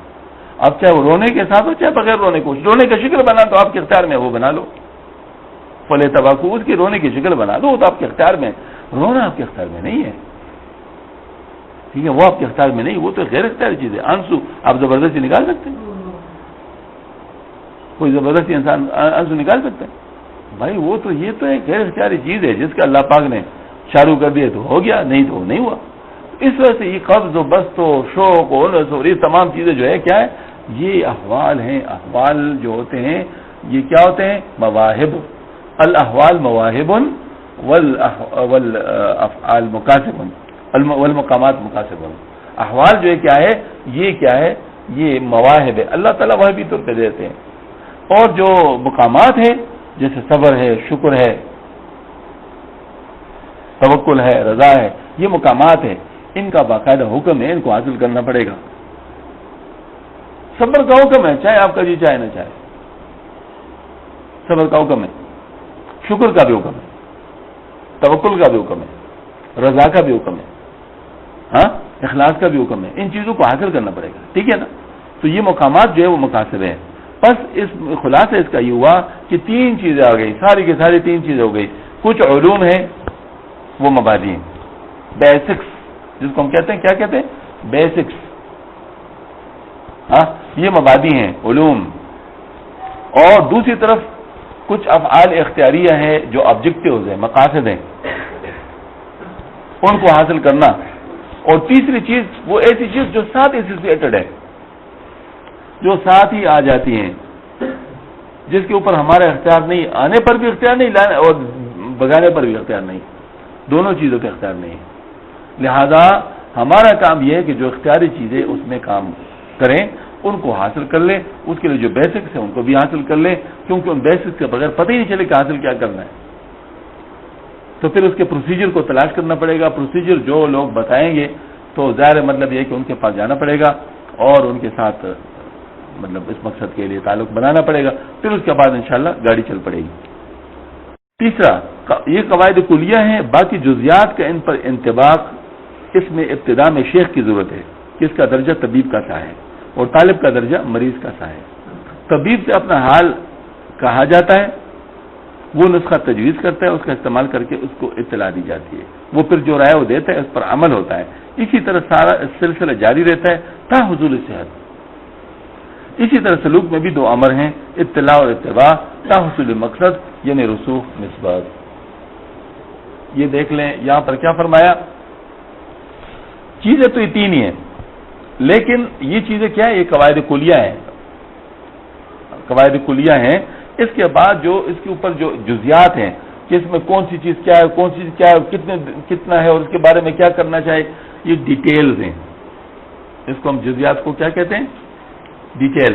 اب چاہے وہ رونے کے ساتھ ہو چاہے بغیر رونے کا شکل بنا تو آپ کے اختیار میں وہ بنا لو. فلے تباکو اس کی رونے کی شکل بنا دو، وہ تو آپ کے اختیار میں. رونا آپ کے اختیار میں نہیں ہے، ٹھیک ہے، وہ آپ کے اختیار میں نہیں، وہ تو غیر اختیاری چیز ہے. آنسو آپ زبردستی نکال سکتے ہیں؟ کوئی زبردستی انسان آنسو نکال سکتا ہے؟ بھائی وہ تو یہ تو ایک غیر اختیاری چیز ہے جس کا اللہ پاک نے شروع کر دیا تو ہو گیا، نہیں تو نہیں ہوا. اس وجہ سے یہ قبض و بست و شوق و انس اور یہ تمام چیزیں جو ہے کیا ہے؟ یہ احوال ہیں. احوال جو ہوتے ہیں یہ کیا ہوتے ہیں؟ مواہب. الاحوال مواہب والافعال مکاسب والمقامات مکاسب. احوال جو ہے کیا ہے؟ یہ مواہب ہے، اللہ تعالیٰ وہ بھی طور پہ دیتے ہیں. اور جو مقامات ہیں جیسے صبر ہے، شکر ہے، توکل ہے، رضا ہے، یہ مقامات ہیں. ان کا باقاعدہ حکم ہے، ان کو حاصل کرنا پڑے گا. صبر کا حکم ہے چاہے آپ کا جی چاہے نہ چاہے، صبر کا حکم ہے، شکر کا بھی حکم ہے، توکل کا بھی حکم ہے، رضا کا بھی حکم ہے، ہاں اخلاص کا بھی حکم ہے. ان چیزوں کو حاصل کرنا پڑے گا، ٹھیک ہے نا. تو یہ مقامات جو ہے وہ مقاصد ہیں. بس اس خلاصہ اس کا یہ ہوا کہ تین چیزیں آ گئی، ساری کی ساری تین چیزیں ہو گئی. کچھ علوم ہیں وہ مبادی ہیں، بیسکس جس کو ہم کہتے ہیں، کیا کہتے ہیں؟ بیسکس. ہاں یہ مبادی ہیں، علوم. اور دوسری طرف کچھ افعال اختیاریہ ہیں جو آبجیکٹیوز ہیں، مقاصد ہیں، ان کو حاصل کرنا. اور تیسری چیز وہ ایسی چیز جو ساتھ ایسوسیٹڈ ہے، جو ساتھ ہی آ جاتی ہیں، جس کے اوپر ہمارا اختیار نہیں، آنے پر بھی اختیار نہیں، لانے اور بگانے پر بھی اختیار نہیں. دونوں چیزوں کا اختیار نہیں ہے. لہذا ہمارا کام یہ ہے کہ جو اختیاری چیزیں اس میں کام کریں ان کو حاصل کر لیں. اس کے لیے جو بیسکس ہیں ان کو بھی حاصل کر لیں, کیونکہ ان بیسکس کے بغیر پتہ ہی نہیں چلے کہ حاصل کیا کرنا ہے. تو پھر اس کے پروسیجر کو تلاش کرنا پڑے گا. پروسیجر جو لوگ بتائیں گے تو ظاہر مطلب یہ کہ ان کے پاس جانا پڑے گا اور ان کے ساتھ مطلب اس مقصد کے لیے تعلق بنانا پڑے گا. پھر اس کے بعد انشاءاللہ گاڑی چل پڑے گی. تیسرا, یہ قواعد کلیہ ہیں, باقی جزیات کا ان پر انطباق اس میں ابتدا میں شیخ کی ضرورت ہے کہ اس کا درجہ طبیب کا سا ہے اور طالب کا درجہ مریض کا سا ہے. طبیب سے اپنا حال کہا جاتا ہے, وہ نسخہ تجویز کرتا ہے, اس کا استعمال کر کے اس کو اطلاع دی جاتی ہے, وہ پھر جو رائے وہ دیتا ہے اس پر عمل ہوتا ہے. اسی طرح سارا سلسلہ جاری رہتا ہے تا حصول صحت. اسی طرح سلوک میں بھی دو امر ہیں, اطلاع اور اتباع, تا حصول مقصد یعنی رسوخ نسبت. یہ دیکھ لیں یہاں پر کیا فرمایا, چیزیں تو یہ تین ہی ہیں, لیکن یہ چیزیں کیا ہے, یہ قواعد کلیہ ہیں. قواعد کلیہ ہیں. اس کے بعد جو اس کے اوپر جو جزیات ہیں کہ اس میں کون سی چیز کیا ہے, کون سی چیز کیا ہے, کتنا ہے اور اس کے بارے میں کیا کرنا چاہیے, یہ ڈیٹیلز ہیں. اس کو ہم جزیات کو کیا کہتے ہیں, ڈیٹیل.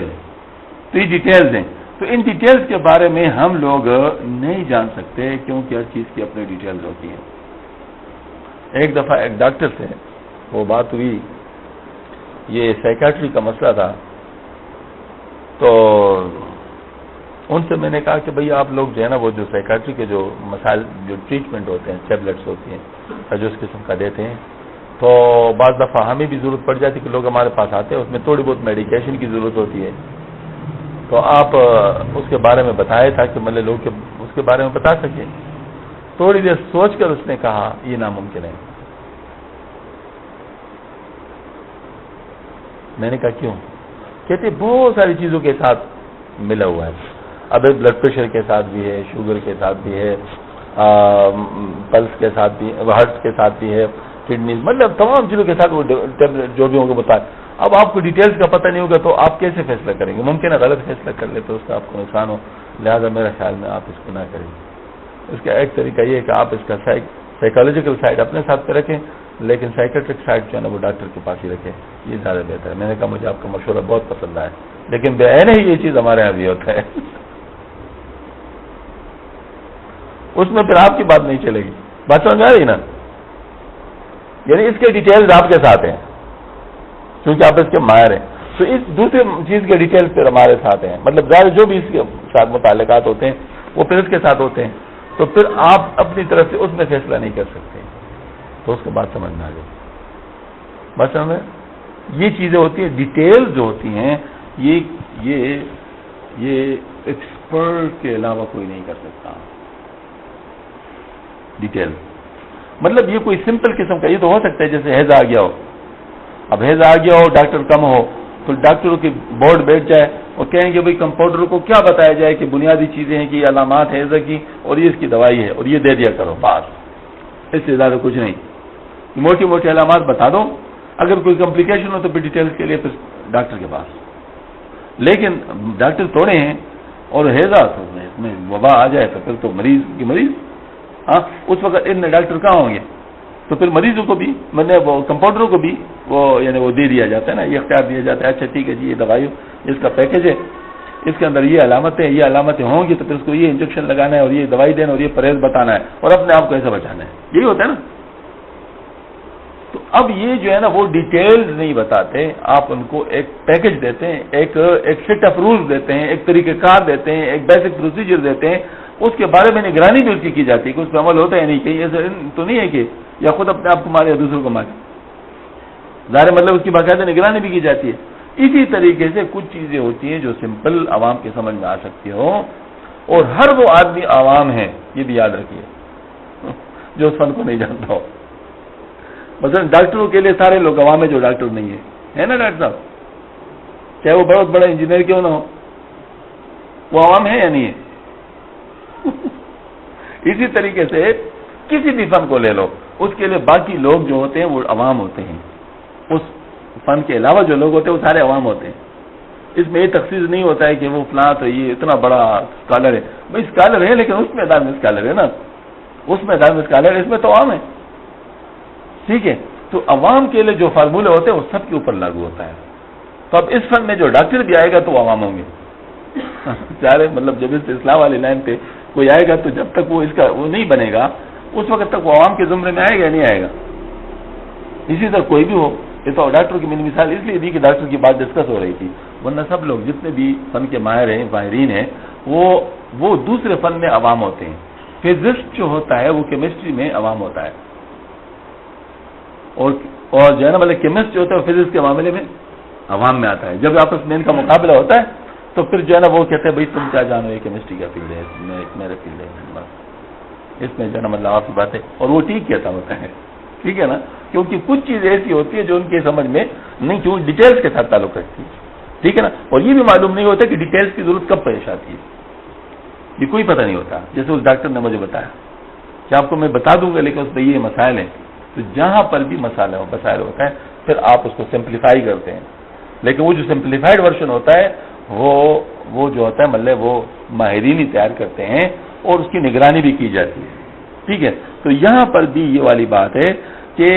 تو یہ ڈیٹیلز ہیں. تو ان ڈیٹیلز کے بارے میں ہم لوگ نہیں جان سکتے کیونکہ ہر چیز کی اپنی ڈیٹیلز ہوتی ہیں. ایک دفعہ ایک ڈاکٹر سے وہ بات ہوئی, یہ سائیکیٹری کا مسئلہ تھا, تو ان سے میں نے کہا کہ بھئی آپ لوگ جو ہے نا وہ جو سائیکیٹری کے جو مسائل جو ٹریٹمنٹ ہوتے ہیں, ٹیبلٹس ہوتی ہیں جو اس قسم کا دیتے ہیں, تو بعض دفعہ ہمیں بھی ضرورت پڑ جاتی کہ لوگ ہمارے پاس آتے ہیں, اس میں تھوڑی بہت میڈیکیشن کی ضرورت ہوتی ہے. تو آپ اس کے بارے میں بتائے تاکہ مطلب لوگ اس کے بارے میں بتا سکیں. تھوڑی دیر سوچ کر اس نے کہا یہ ناممکن ہے. میں نے کہا کیوں؟ کہتے بہت ساری چیزوں کے ساتھ ملا ہوا ہے. اب بلڈ پریشر کے ساتھ بھی ہے, شوگر کے ساتھ بھی ہے, پلس کے ساتھ بھی, ہارٹ کے ساتھ بھی ہے, کڈنیز, مطلب تمام چیزوں کے ساتھ وہ جو بھی ہوں گے بتا. اب آپ کو ڈیٹیلز کا پتہ نہیں ہوگا تو آپ کیسے فیصلہ کریں گے؟ ممکن ہے غلط فیصلہ کر لے تو اس کا آپ کو نقصان ہو. لہذا میرا خیال میں آپ اس کو نہ کریں. اس کا ایک طریقہ یہ ہے کہ آپ اس کا سائیکالوجیکل سائڈ اپنے ساتھ پہ رکھیں, لیکن سائیکیٹرک سائڈ جو ہے نا وہ ڈاکٹر کے پاس ہی رکھیں, یہ زیادہ بہتر ہے. میں نے کہا مجھے آپ کا مشورہ بہت پسند آیا, لیکن بے عین ہی یہ چیز ہمارے یہاں بھی ہوتا ہے. اس میں پھر آپ کی بات نہیں چلے گی. بات سمجھ آ رہی نا؟ یعنی اس کے ڈیٹیلز آپ کے ساتھ ہیں کیونکہ آپ اس کے ماہر ہیں, تو اس دوسری چیز کے ڈیٹیلز پھر ہمارے ساتھ ہیں. مطلب ظاہر جو بھی اس کے ساتھ متعلقات ہوتے ہیں وہ پھر اس کے ساتھ ہوتے ہیں, تو پھر آپ اپنی طرف سے اس میں فیصلہ نہیں کر سکتے. تو اس کے بعد سمجھ میں آ جائے. بس ہمیں یہ چیزیں ہوتی ہیں, ڈیٹیلز جو ہوتی ہیں یہ ایکسپرٹ کے علاوہ کوئی نہیں کر سکتا. ڈیٹیل مطلب یہ کوئی سمپل قسم کا, یہ تو ہو سکتا ہے جیسے ہیضہ آ گیا ہو. اب ہیضہ آ گیا ہو, ڈاکٹر کم ہو, تو ڈاکٹروں کی بورڈ بیٹھ جائے اور کہیں گے بھئی کمپاؤنڈر کو کیا بتایا جائے کہ بنیادی چیزیں ہیں کہ یہ علامات ہیں ہیضہ کی اور یہ اس کی دوائی ہے اور یہ دے دیا کرو, بس اس سے زیادہ کچھ نہیں. موٹی موٹی علامات بتا دو, اگر کوئی کمپلیکیشن ہو تو پھر ڈیٹیلز کے لیے پھر ڈاکٹر کے پاس. لیکن ڈاکٹر توڑے ہیں اور ہیضہ تو اس میں وبا آ جائے تو پھر تو مریض کی مریض. ہاں اس وقت ان ڈاکٹر کہاں ہوں گے؟ تو پھر مریضوں کو بھی وہ کمپاؤنڈروں کو بھی وہ یعنی وہ دے دیا جاتا ہے نا, یہ اختیار دیا جاتا ہے, اچھا ٹھیک ہے جی یہ دوائی اس کا پیکج ہے, اس کے اندر یہ علامتیں ہوں گی تو پھر اس کو یہ انجیکشن لگانا ہے اور یہ دوائی دینا اور یہ پرہیز بتانا ہے اور اپنے آپ کو ایسا بچانا ہے. یہی ہوتا ہے نا. تو اب یہ جو ہے نا وہ ڈیٹیلز نہیں بتاتے, آپ ان کو ایک پیکج دیتے ہیں, ایک سیٹ آف رولز دیتے ہیں, ایک طریقہ کار دیتے ہیں, ایک بیسک پروسیجر دیتے ہیں. اس کے بارے میں نگرانی بھی اس کی جاتی ہے کہ اس پہ عمل ہوتا ہے نہیں, کہیں ایسا تو نہیں ہے کہ یا خود اپنے آپ کو مارے یا دوسروں کو مارے. ظاہر مطلب اس کی باقاعدہ نگرانی بھی کی جاتی ہے. اسی طریقے سے کچھ چیزیں ہوتی ہیں جو سمپل عوام کے سمجھ میں آ سکتی ہوں, اور ہر وہ آدمی عوام ہے, یہ بھی یاد رکھیے, جو اس فن کو نہیں جانتا ہو. مثلا ڈاکٹروں کے لیے سارے لوگ عوام ہے جو ڈاکٹر نہیں ہے نا ڈاکٹر صاحب, چاہے وہ بہت بڑا انجینئر کیوں نہ ہو, وہ عوام ہے یا نہیں ہے؟ اسی طریقے سے کسی بھی فن کو لے لو, اس کے لیے باقی لوگ جو ہوتے ہیں وہ عوام ہوتے ہیں. اس فن کے علاوہ جو لوگ ہوتے ہیں وہ سارے عوام ہوتے ہیں. اس میں یہ تخصیص نہیں ہوتا ہے کہ وہ فلاں تو یہ اتنا بڑا اسکالر ہے. بھائی اسکالر ہے لیکن اس میدان میں اسکالر ہے نا, اس میں دائمی اسکالر، اس میں تو عام ہے. ٹھیک ہے، تو عوام کے لیے جو فارمولے ہوتے ہیں وہ سب کے اوپر لاگو ہوتا ہے. تو اب اس فن میں جو ڈاکٹر بھی آئے گا تو وہ عوام ہوں گے. سارے مطلب جب اس اسلام والی لائن پہ کوئی آئے گا تو جب تک وہ اس کا وہ نہیں بنے گا اس وقت تک وہ عوام کے زمرے میں آئے گا نہیں آئے گا. اسی طرح کوئی بھی ہو. یہ تو ڈاکٹر کی میں نے مثال اس لیے دی کہ ڈاکٹر کی بات ڈسکس ہو رہی تھی، ورنہ سب لوگ جتنے بھی فن کے ماہرین ہیں وہ دوسرے فن میں عوام ہوتے ہیں. فزسٹ جو ہوتا ہے وہ کیمسٹری میں عوام ہوتا ہے، اور جو ہے نا مطلب کیمسٹ جو ہوتا ہے وہ فزکس کے معاملے میں عوام میں آتا ہے. جب آپس میں ان کا مقابلہ ہوتا ہے تو پھر جو ہے نا وہ کہتے ہیں بھائی تم کیا جانو، یہ کیمسٹری کا فیلڈ ہے، میرا فیلڈ ہے، اس میں جو ہے نا مطلب آپ کی بات ہے. اور وہ ٹھیک کہتا ہوتا ہے، ٹھیک ہے نا، کیونکہ کچھ چیز ایسی ہوتی ہے جو ان کے سمجھ میں نہیں، کیوں ڈیٹیلز کے ساتھ تعلق رکھتی ہے. ٹھیک ہے نا، اور یہ بھی معلوم نہیں ہوتا کہ ڈیٹیلز کی ضرورت کب پیش آتی ہے، یہ کوئی پتہ نہیں ہوتا. جیسے اس ڈاکٹر نے مجھے بتایا کہ آپ کو میں بتا دوں گا لیکن اس میں یہ مسائل ہیں. تو جہاں پر بھی مسائل ہوتا ہے پھر آپ اس کو سمپلیفائی کرتے ہیں، لیکن وہ جو سمپلیفائڈ ورژن ہوتا ہے وہ جو ہوتا ہے مطلب وہ ماہرین ہی تیار کرتے ہیں اور اس کی نگرانی بھی کی جاتی ہے. ٹھیک ہے، تو یہاں پر بھی یہ والی بات ہے کہ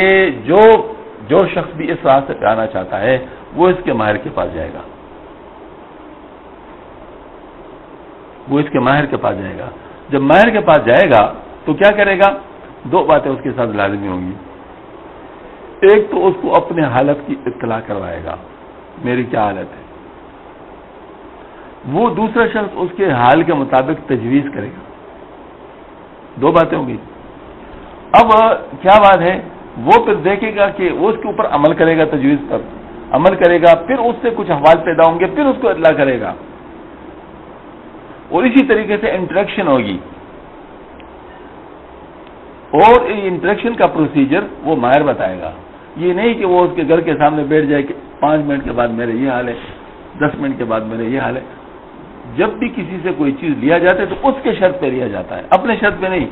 جو شخص بھی اس راستے پہ آنا چاہتا ہے وہ اس کے ماہر کے پاس جائے گا، وہ اس کے ماہر کے پاس جائے گا. جب ماہر کے پاس جائے گا تو کیا کرے گا؟ دو باتیں اس کے ساتھ لازمی ہوں گی. ایک تو اس کو اپنے حالت کی اطلاع کروائے گا، میری کیا حالت ہے. وہ دوسرا شخص اس کے حال کے مطابق تجویز کرے گا. دو باتیں ہوں گی. اب کیا بات ہے، وہ پھر دیکھے گا کہ وہ اس کے اوپر عمل کرے گا، تجویز پر عمل کرے گا، پھر اس سے کچھ احوال پیدا ہوں گے، پھر اس کو اطلاع کرے گا، اور اسی طریقے سے انٹریکشن ہوگی. اور انٹریکشن کا پروسیجر وہ ماہر بتائے گا. یہ نہیں کہ وہ اس کے گھر کے سامنے بیٹھ جائے کہ 5 منٹ کے بعد میرے یہ حال ہے، 10 منٹ کے بعد میرے یہ حال ہے. جب بھی کسی سے کوئی چیز لیا جاتا ہے تو اس کے شرط پہ لیا جاتا ہے، اپنے شرط پہ نہیں.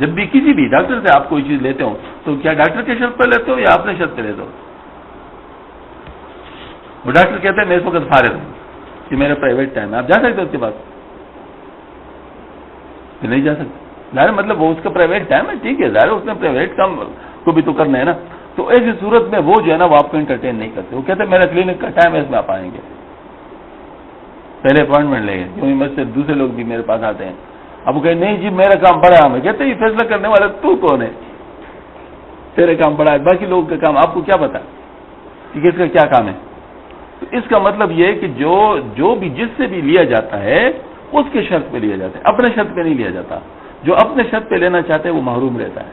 جب بھی کسی بھی ڈاکٹر سے آپ کوئی چیز لیتے ہو تو کیا ڈاکٹر کے شرط پہ لیتے ہو یا اپنے شرط پہ لیتے ہو؟ وہ ڈاکٹر کہتے ہیں میں اس وقت فارغ ہوں کہ میرا پرائیویٹ ٹائم ہے، آپ جا سکتے ہو اس کے بعد؟ نہیں جا سکتے. ظاہر مطلب وہ اس کا پرائیویٹ ٹائم ہے، ٹھیک ہے، ظاہر اس نے پرائیویٹ کام کو بھی تو کرنا ہے نا. تو ایسی صورت میں وہ جو ہے نا وہ آپ کو انٹرٹین نہیں کرتے. وہ کہتے ہیں میرا کلینک کا ٹائم ہے، اس میں آپ آئیں گے، پہلے اپوائنٹمنٹ لیں گے، کیونکہ مجھ سے دوسرے لوگ بھی میرے پاس آتے ہیں. اب وہ کہیں نہیں جی میرا کام بڑا ہے. کہتے ہیں یہ فیصلہ کرنے والا تو کون ہے؟ تیرے کام بڑا ہے، باقی لوگوں کا کام آپ کو کیا پتا کہ کس کا کیا کام ہے. تو اس کا مطلب یہ ہے کہ جو بھی جس سے بھی لیا جاتا ہے اس کے شرط پہ لیا جاتا ہے، اپنے شرط پہ نہیں لیا جاتا. جو اپنے شرط پہ لینا چاہتے ہیں وہ محروم رہتا ہے،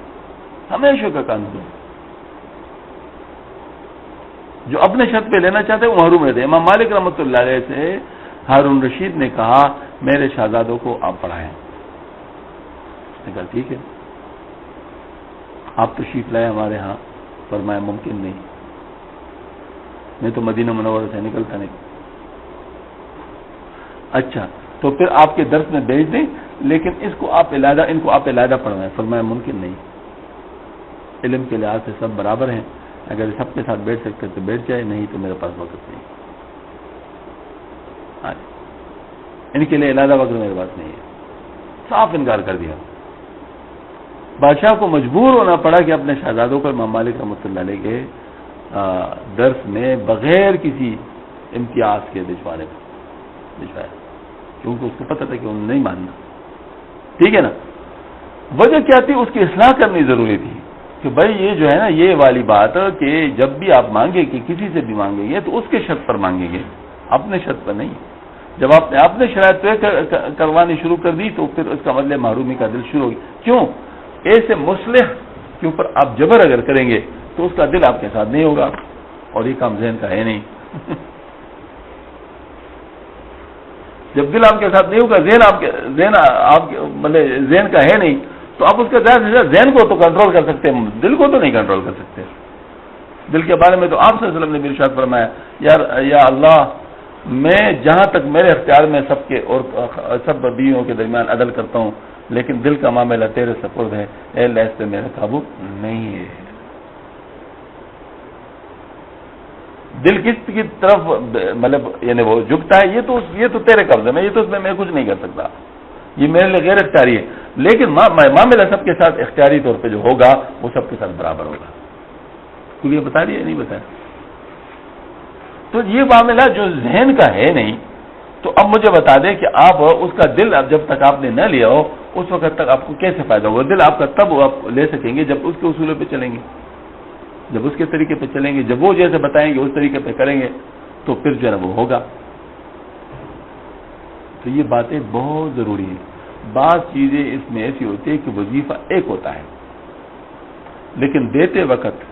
ہمیشہ کا قانون. جو اپنے شرط پہ لینا چاہتے ہیں وہ محروم رہتے ہیں. امام مالک رحمۃ اللہ علیہ سے ہارون رشید نے کہا میرے شہزادوں کو آپ پڑھائیں. نے کہا ٹھیک ہے، آپ تشریف لائے ہمارے ہاں. فرمایا ممکن نہیں، میں تو مدینہ منورہ سے نکلتا نہیں. اچھا تو پھر آپ کے درس میں بھیج دیں، لیکن ان کو آپ علیحدہ پڑھوائیں. فرمایا ممکن نہیں، علم کے لحاظ سے سب برابر ہیں، اگر سب کے ساتھ بیٹھ سکتے تو بیٹھ جائے، نہیں تو میرے پاس وقت نہیں. ان کے لیے علیحدہ وقت میرے پاس نہیں ہے. صاف انکار کر دیا. بادشاہ کو مجبور ہونا پڑا کہ اپنے شہزادوں کو امام مالک رحمۃ اللہ علیہ کے درس میں بغیر کسی امتیاز کے بھجوایا، کیونکہ اس کو پتہ تھا کہ انہوں نے نہیں ماننا. ٹھیک ہے نا. وجہ کیا تھی؟ اس کی اصلاح کرنی ضروری تھی کہ بھائی یہ جو ہے نا یہ والی بات کہ جب بھی آپ مانگیں کہ کسی سے بھی مانگیں گے تو اس کے شرط پر مانگیں گے، اپنے شرط پر نہیں. جب آپ نے اپنے شرائط طے کروانی شروع کر دی تو پھر اس کا مطلب محرومی کا دل شروع ہو گیا. کیوں؟ ایسے مصلح کے اوپر آپ جبر اگر کریں گے تو اس کا دل آپ کے ساتھ نہیں ہوگا، اور یہ کام ذہن کا ہے نہیں. جب دل آپ کے ساتھ نہیں ہوگا، ذہن کا ہے نہیں، تو آپ اس کا زیادہ سے زیادہ ذہن کو تو کنٹرول کر سکتے ہیں، دل کو تو نہیں کنٹرول کر سکتے. دل کے بارے میں تو آپ صلی اللہ علیہ وسلم نے بھی ارشاد فرمایا یا اللہ میں جہاں تک میرے اختیار میں سب کے اور سب بیویوں کے درمیان عدل کرتا ہوں، لیکن دل کا معاملہ تیرے سپرد ہے، اے اللہ اس پہ میرا قابو نہیں ہے. دل کس کی طرف مطلب یعنی وہ جھکتا ہے، یہ تو تیرے قبضے میں، یہ تو اس میں میں کچھ نہیں کر سکتا. یہ میرے لیے غیر اختیاری ہے، لیکن معاملہ سب کے ساتھ اختیاری طور پہ جو ہوگا وہ سب کے ساتھ برابر ہوگا. تو یہ بتا دیا نہیں بتایا. تو یہ معاملہ جو ذہن کا ہے نہیں، تو اب مجھے بتا دیں کہ آپ اس کا دل اب جب تک آپ نے نہ لیا ہو اس وقت تک آپ کو کیسے فائدہ ہوگا؟ دل آپ کا تب آپ لے سکیں گے جب اس کے اصولوں پہ چلیں گے، جب اس کے طریقے پہ چلیں گے، جب وہ جیسے بتائیں گے اس طریقے پہ کریں گے تو پھر جو ہے وہ ہوگا. تو یہ باتیں بہت ضروری ہیں. بعض چیزیں اس میں ایسی ہوتی ہے کہ وظیفہ ایک ہوتا ہے، لیکن دیتے وقت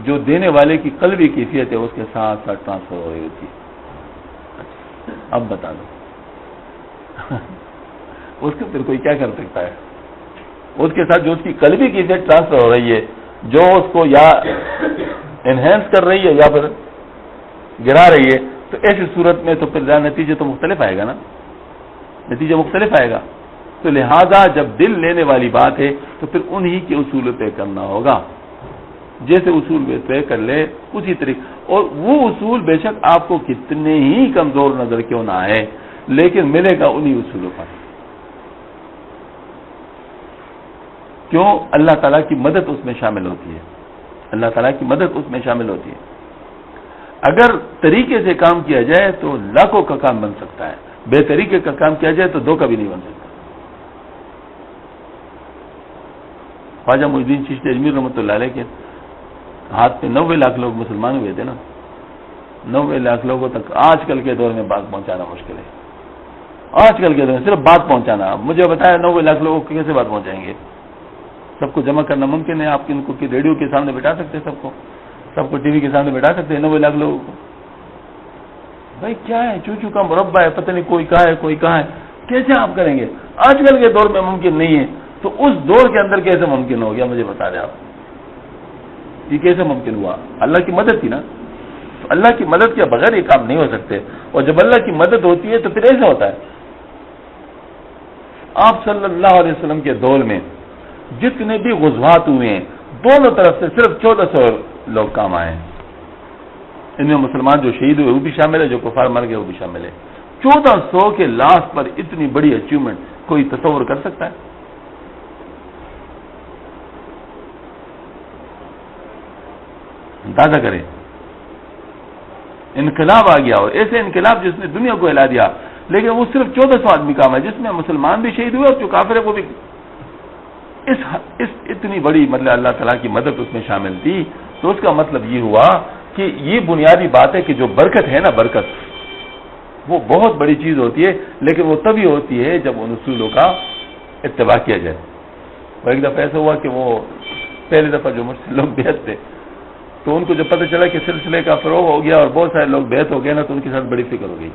جو دینے والے کی قلبی کیفیت ہے اس کے ساتھ ساتھ ٹرانسفر ہو رہی ہوتی ہے. اب بتا دو اس کو پھر کوئی کیا کر سکتا ہے؟ اس کے ساتھ جو اس کی قلبی کیفیت ٹرانسفر ہو رہی ہے، جو اس کو یا انہینس کر رہی ہے یا پھر گرا رہی ہے، تو ایسی صورت میں تو پھر نتیجے تو مختلف آئے گا نا، نتیجہ مختلف آئے گا. تو لہذا جب دل لینے والی بات ہے تو پھر انہی کے اصول پہ کرنا ہوگا. جیسے اصول پہ کر لے اسی طریقے، اور وہ اصول بے شک آپ کو کتنے ہی کمزور نظر کیوں نہ آئے لیکن ملے گا انہی اصولوں پر. کیوں؟ اللہ تعالیٰ کی مدد اس میں شامل ہوتی ہے، اللہ تعالیٰ کی مدد اس میں شامل ہوتی ہے. اگر طریقے سے کام کیا جائے تو لاکھوں کا کام بن سکتا ہے، بے طریقے کا کام کیا جائے تو 2 کا بھی نہیں بن سکتا. خواجہ معین الدین چشتی اجمیر رحمۃ اللہ علیہ کے ہاتھ میں 90 لاکھ لوگ مسلمان ہوئے تھے نا. 90 لاکھ لوگوں تک آج کل کے دور میں بات پہنچانا مشکل ہے. آج کل کے دور میں صرف بات پہنچانا. مجھے بتایا 90 لاکھ لوگوں کو کیسے بات پہنچائیں گے؟ سب کو جمع کرنا ممکن ہے؟ آپ ان کو ریڈیو کے سامنے بٹھا سکتے ہیں؟ سب کو ٹی وی کے سامنے بٹھا سکتے ہیں 90 لاکھ لوگوں کو؟ بھائی کیا ہے، چوچو کا مربع ہے، پتہ نہیں کوئی کہاں ہے کوئی کہاں ہے، کیسے آپ کریں گے؟ آج کل کے دور میں ممکن نہیں ہے تو اس دور کے اندر کیسے ممکن ہو گیا؟ مجھے بتا دیں آپ، یہ کیسے ممکن ہوا؟ اللہ کی مدد تھی نا. تو اللہ کی مدد کے بغیر یہ کام نہیں ہو سکتے. اور جب اللہ کی مدد ہوتی ہے تو پھر ایسا ہوتا ہے. آپ صلی اللہ علیہ وسلم کے دور میں جتنے بھی غزوات ہوئے ہیں دونوں طرف سے صرف 1400 لوگ کام آئے ہیں. ان میں مسلمان جو شہید ہوئے وہ بھی شامل ہے، جو کفار مر گئے وہ بھی شامل ہے. 1400 کے لاسٹ پر اتنی بڑی اچیومنٹ کوئی تصور کر سکتا ہے؟ اندازہ کریں. انقلاب آ گیا، اور ایسے انقلاب جس نے دنیا کو ہلا دیا، لیکن وہ صرف 1400 آدمی کام ہے جس میں مسلمان بھی شہید ہوئے اور جو کافر ہے وہ بھی. اس اتنی بڑی مطلب اللہ تعالیٰ کی مدد اس میں شامل تھی. تو اس کا مطلب یہ ہوا کہ یہ بنیادی بات ہے کہ جو برکت ہے نا، برکت وہ بہت بڑی چیز ہوتی ہے، لیکن وہ تبھی ہوتی ہے جب ان اصولوں کا اتباع کیا جائے. وہ ایک دفعہ ایسا ہوا کہ وہ پہلی دفعہ جو مجھ سے لوگ بیعت تھے تو ان کو جب پتہ چلا کہ سلسلے کا فروغ ہو گیا اور بہت سارے لوگ بیعت ہو گئے نا، تو ان کے ساتھ بڑی فکر ہو گئی.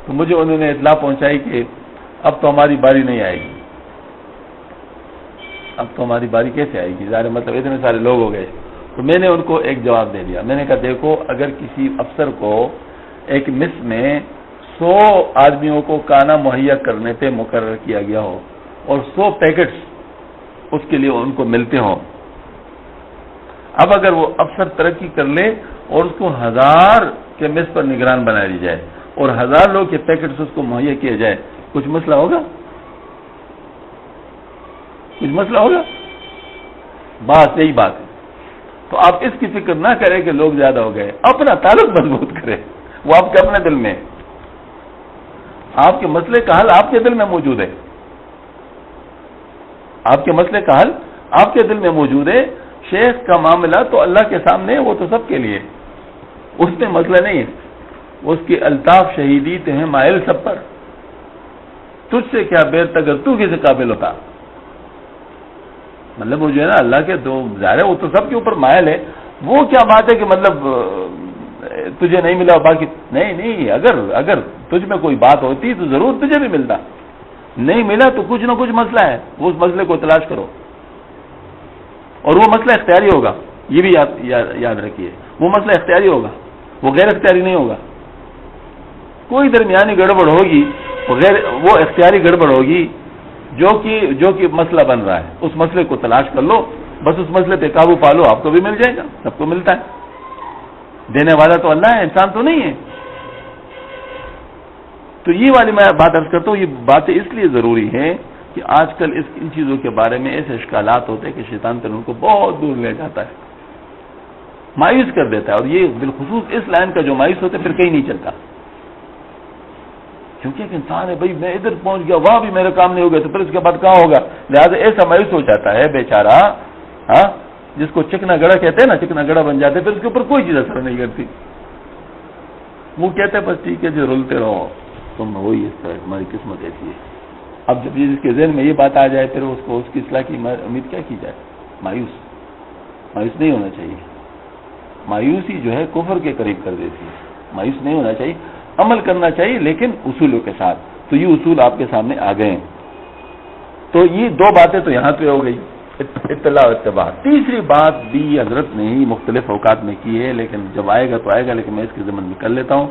تو مجھے انہوں نے اطلاع پہنچائی کہ اب تو ہماری باری نہیں آئے گی. اب تو ہماری باری کیسے آئے گی؟ ظاہر مطلب اتنے سارے لوگ ہو گئے. تو میں نے ان کو ایک جواب دے دیا. میں نے کہا دیکھو، اگر کسی افسر کو ایک مس میں 100 آدمیوں کو کھانا مہیا کرنے پہ مقرر کیا گیا ہو اور 100 پیکٹس اس کے لیے ان کو ملتے ہوں، اب اگر وہ افسر ترقی کر لے اور اس کو 1000 کے مس پر نگران بنا لی جائے اور 1000 لوگ کے پیکٹس اس کو مہیا کیا جائے، کچھ مسئلہ ہوگا؟ کچھ مسئلہ ہوگا؟ بات یہی بات ہے. تو آپ اس کی فکر نہ کریں کہ لوگ زیادہ ہو گئے، اپنا تعلق مضبوط کریں. وہ آپ کے اپنے دل میں، آپ کے مسئلے کا حل آپ کے دل میں موجود ہے. آپ کے مسئلے کا حل آپ کے دل میں موجود ہے. شیخ کا معاملہ تو اللہ کے سامنے ہے، وہ تو سب کے لیے، اس میں مسئلہ نہیں ہے. اس کی الطاف شہیدی تے ہیں مائل سب پر، تجھ سے کیا بیر اگر تو کسی قابل ہوتا. مطلب وہ جو ہے نا اللہ کے دو ظاہر ہے وہ تو سب کے اوپر مائل ہے. وہ کیا بات ہے کہ مطلب تجھے نہیں ملا باقی نہیں. اگر تجھ میں کوئی بات ہوتی تو ضرور تجھے بھی ملتا. نہیں ملا تو کچھ نہ کچھ مسئلہ ہے، وہ اس مسئلے کو تلاش کرو اور وہ مسئلہ اختیاری ہوگا. یہ بھی یاد رکھیے، وہ مسئلہ اختیاری ہوگا، وہ غیر اختیاری نہیں ہوگا. کوئی درمیانی گڑبڑ ہوگی، وہ اختیاری گڑبڑ ہوگی جو کہ مسئلہ بن رہا ہے. اس مسئلے کو تلاش کر لو، بس اس مسئلے پہ قابو پا لو، آپ کو بھی مل جائے گا، سب کو ملتا ہے. دینے والا تو اللہ ہے، انسان تو نہیں ہے. تو یہ والی میں بات عرض کرتا ہوں، یہ باتیں اس لیے ضروری ہیں کہ آج کل ان چیزوں کے بارے میں ایسے اشکالات ہوتے ہیں کہ شیطان پھر ان کو بہت دور لے جاتا ہے، مایوس کر دیتا ہے، اور یہ بالخصوص اس لائن کا جو مایوس ہوتا ہے پھر کہیں نہیں چلتا، کیونکہ ایک انسان ہے، بھائی میں ادھر پہنچ گیا، وہاں بھی میرا کام نہیں ہو گیا تو پھر اس کے بعد کہاں ہوگا، لہٰذا ایسا مایوس ہو جاتا ہے بیچارہ، ہاں، جس کو چکنا گڑا کہتے ہیں نا، چکنا گڑا بن جاتے، پھر اس کے اوپر کوئی چیز اثر نہیں کرتی، وہ کہتے ہیں بس ٹھیک ہے جو رولتے رہو، تم وہی اس طرح تمہاری قسمت ایسی ہے۔ اب جب جس کے ذہن میں یہ بات آ جائے پھر اس کو اس کی اصلاح کی امید کیا کی جائے؟ مایوس نہیں ہونا چاہیے، مایوسی جو ہے کفر کے قریب کر دیتی ہے، مایوس نہیں ہونا چاہیے، عمل کرنا چاہیے لیکن اصولوں کے ساتھ۔ تو یہ اصول آپ کے سامنے آ گئے ہیں، تو یہ دو باتیں تو یہاں پہ ہو گئی، اطلاع و اتباع۔ تیسری بات بھی حضرت نے ہی مختلف اوقات میں کی ہے، لیکن جب آئے گا تو آئے گا، لیکن میں اس کے ضمن میں کر لیتا ہوں۔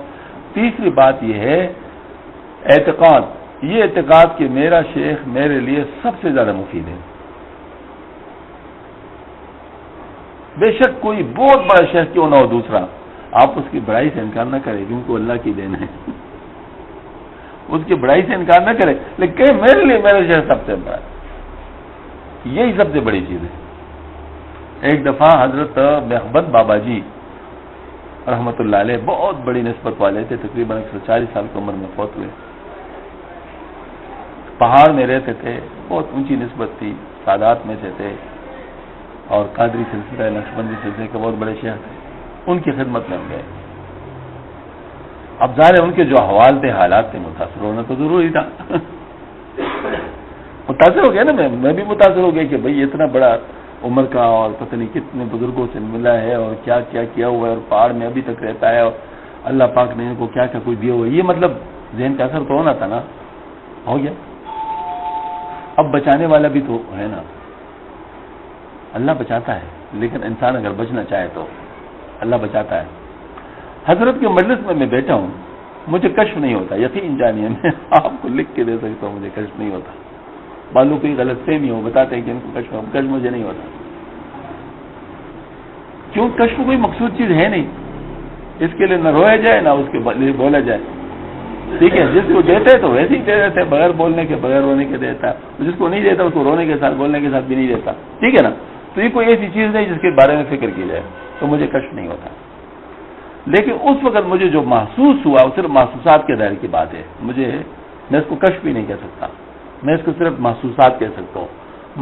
تیسری بات یہ ہے اعتقاد، یہ اعتقاد کہ میرا شیخ میرے لیے سب سے زیادہ مفید ہے۔ بے شک کوئی بہت بڑا شیخ کیوں نہ ہو دوسرا، آپ اس کی بڑائی سے انکار نہ کریں کیونکہ وہ اللہ کی دین ہے، اس کی بڑائی سے انکار نہ کریں، لیکن میرے لیے میرا شیخ سب سے بڑا ہے، یہی سب سے بڑی چیز ہے۔ ایک دفعہ حضرت محبت بابا جی رحمت اللہ علیہ بہت بڑی نسبت والے تھے، تقریباً 140 سال کی عمر میں فوت ہوئے، پہاڑ میں رہتے تھے، بہت اونچی نسبت تھی، سادات میں سے تھے، اور قادری سلسلہ نقشبندی سلسلے کے بہت بڑے شیخ تھے، ان کی خدمت میں ہم گئے۔ اب ظاہر ان کے جو احوال تھے، حالات تھے، متاثر ہونا تو ضروری تھا، متاثر ہو گیا نا، میں بھی متاثر ہو گیا کہ بھئی اتنا بڑا عمر کا اور پتہ نہیں کتنے بزرگوں سے ملا ہے اور کیا کیا کیا ہوا ہے، اور پہاڑ میں ابھی تک رہتا ہے، اور اللہ پاک نے ان کو کیا کیا کچھ دیا ہوا ہے، یہ مطلب ذہن کا اثر تو ہونا تھا نا، ہو گیا۔ اب بچانے والا بھی تو ہے نا، اللہ بچاتا ہے، لیکن انسان اگر بچنا چاہے تو اللہ بچاتا ہے۔ حضرت کے مجلس میں میں بیٹھا ہوں، مجھے کشف نہیں ہوتا، یقین جانیے میں آپ کو لکھ کے دے سکتا ہوں، مجھے کشف نہیں ہوتا، معلوم کوئی غلط فہمی ہو، بتاتے ہیں کہ ان کو کشف مجھے نہیں ہوتا، کیوں؟ کشف کوئی مقصود چیز ہے نہیں، اس کے لیے نہ رویا جائے نہ اس کے لیے بولا جائے، ٹھیک ہے؟ جس کو دیتے تو ویسے ہی دے دیتے ہیں، بغیر بولنے کے بغیر رونے کے دیتا ہے، جس کو نہیں دیتا اس کو رونے کے ساتھ بولنے کے ساتھ بھی نہیں دیتا، ٹھیک ہے نا؟ تو یہ کوئی ایسی چیز نہیں جس کے بارے میں فکر کی جائے، تو مجھے کشف نہیں ہوتا، لیکن اس وقت مجھے جو محسوس ہوا وہ صرف محسوسات کے دائرے کی بات ہے، میں اس کو کشف بھی نہیں کہہ سکتا، میں اس کو صرف محسوسات کہہ سکتا ہوں۔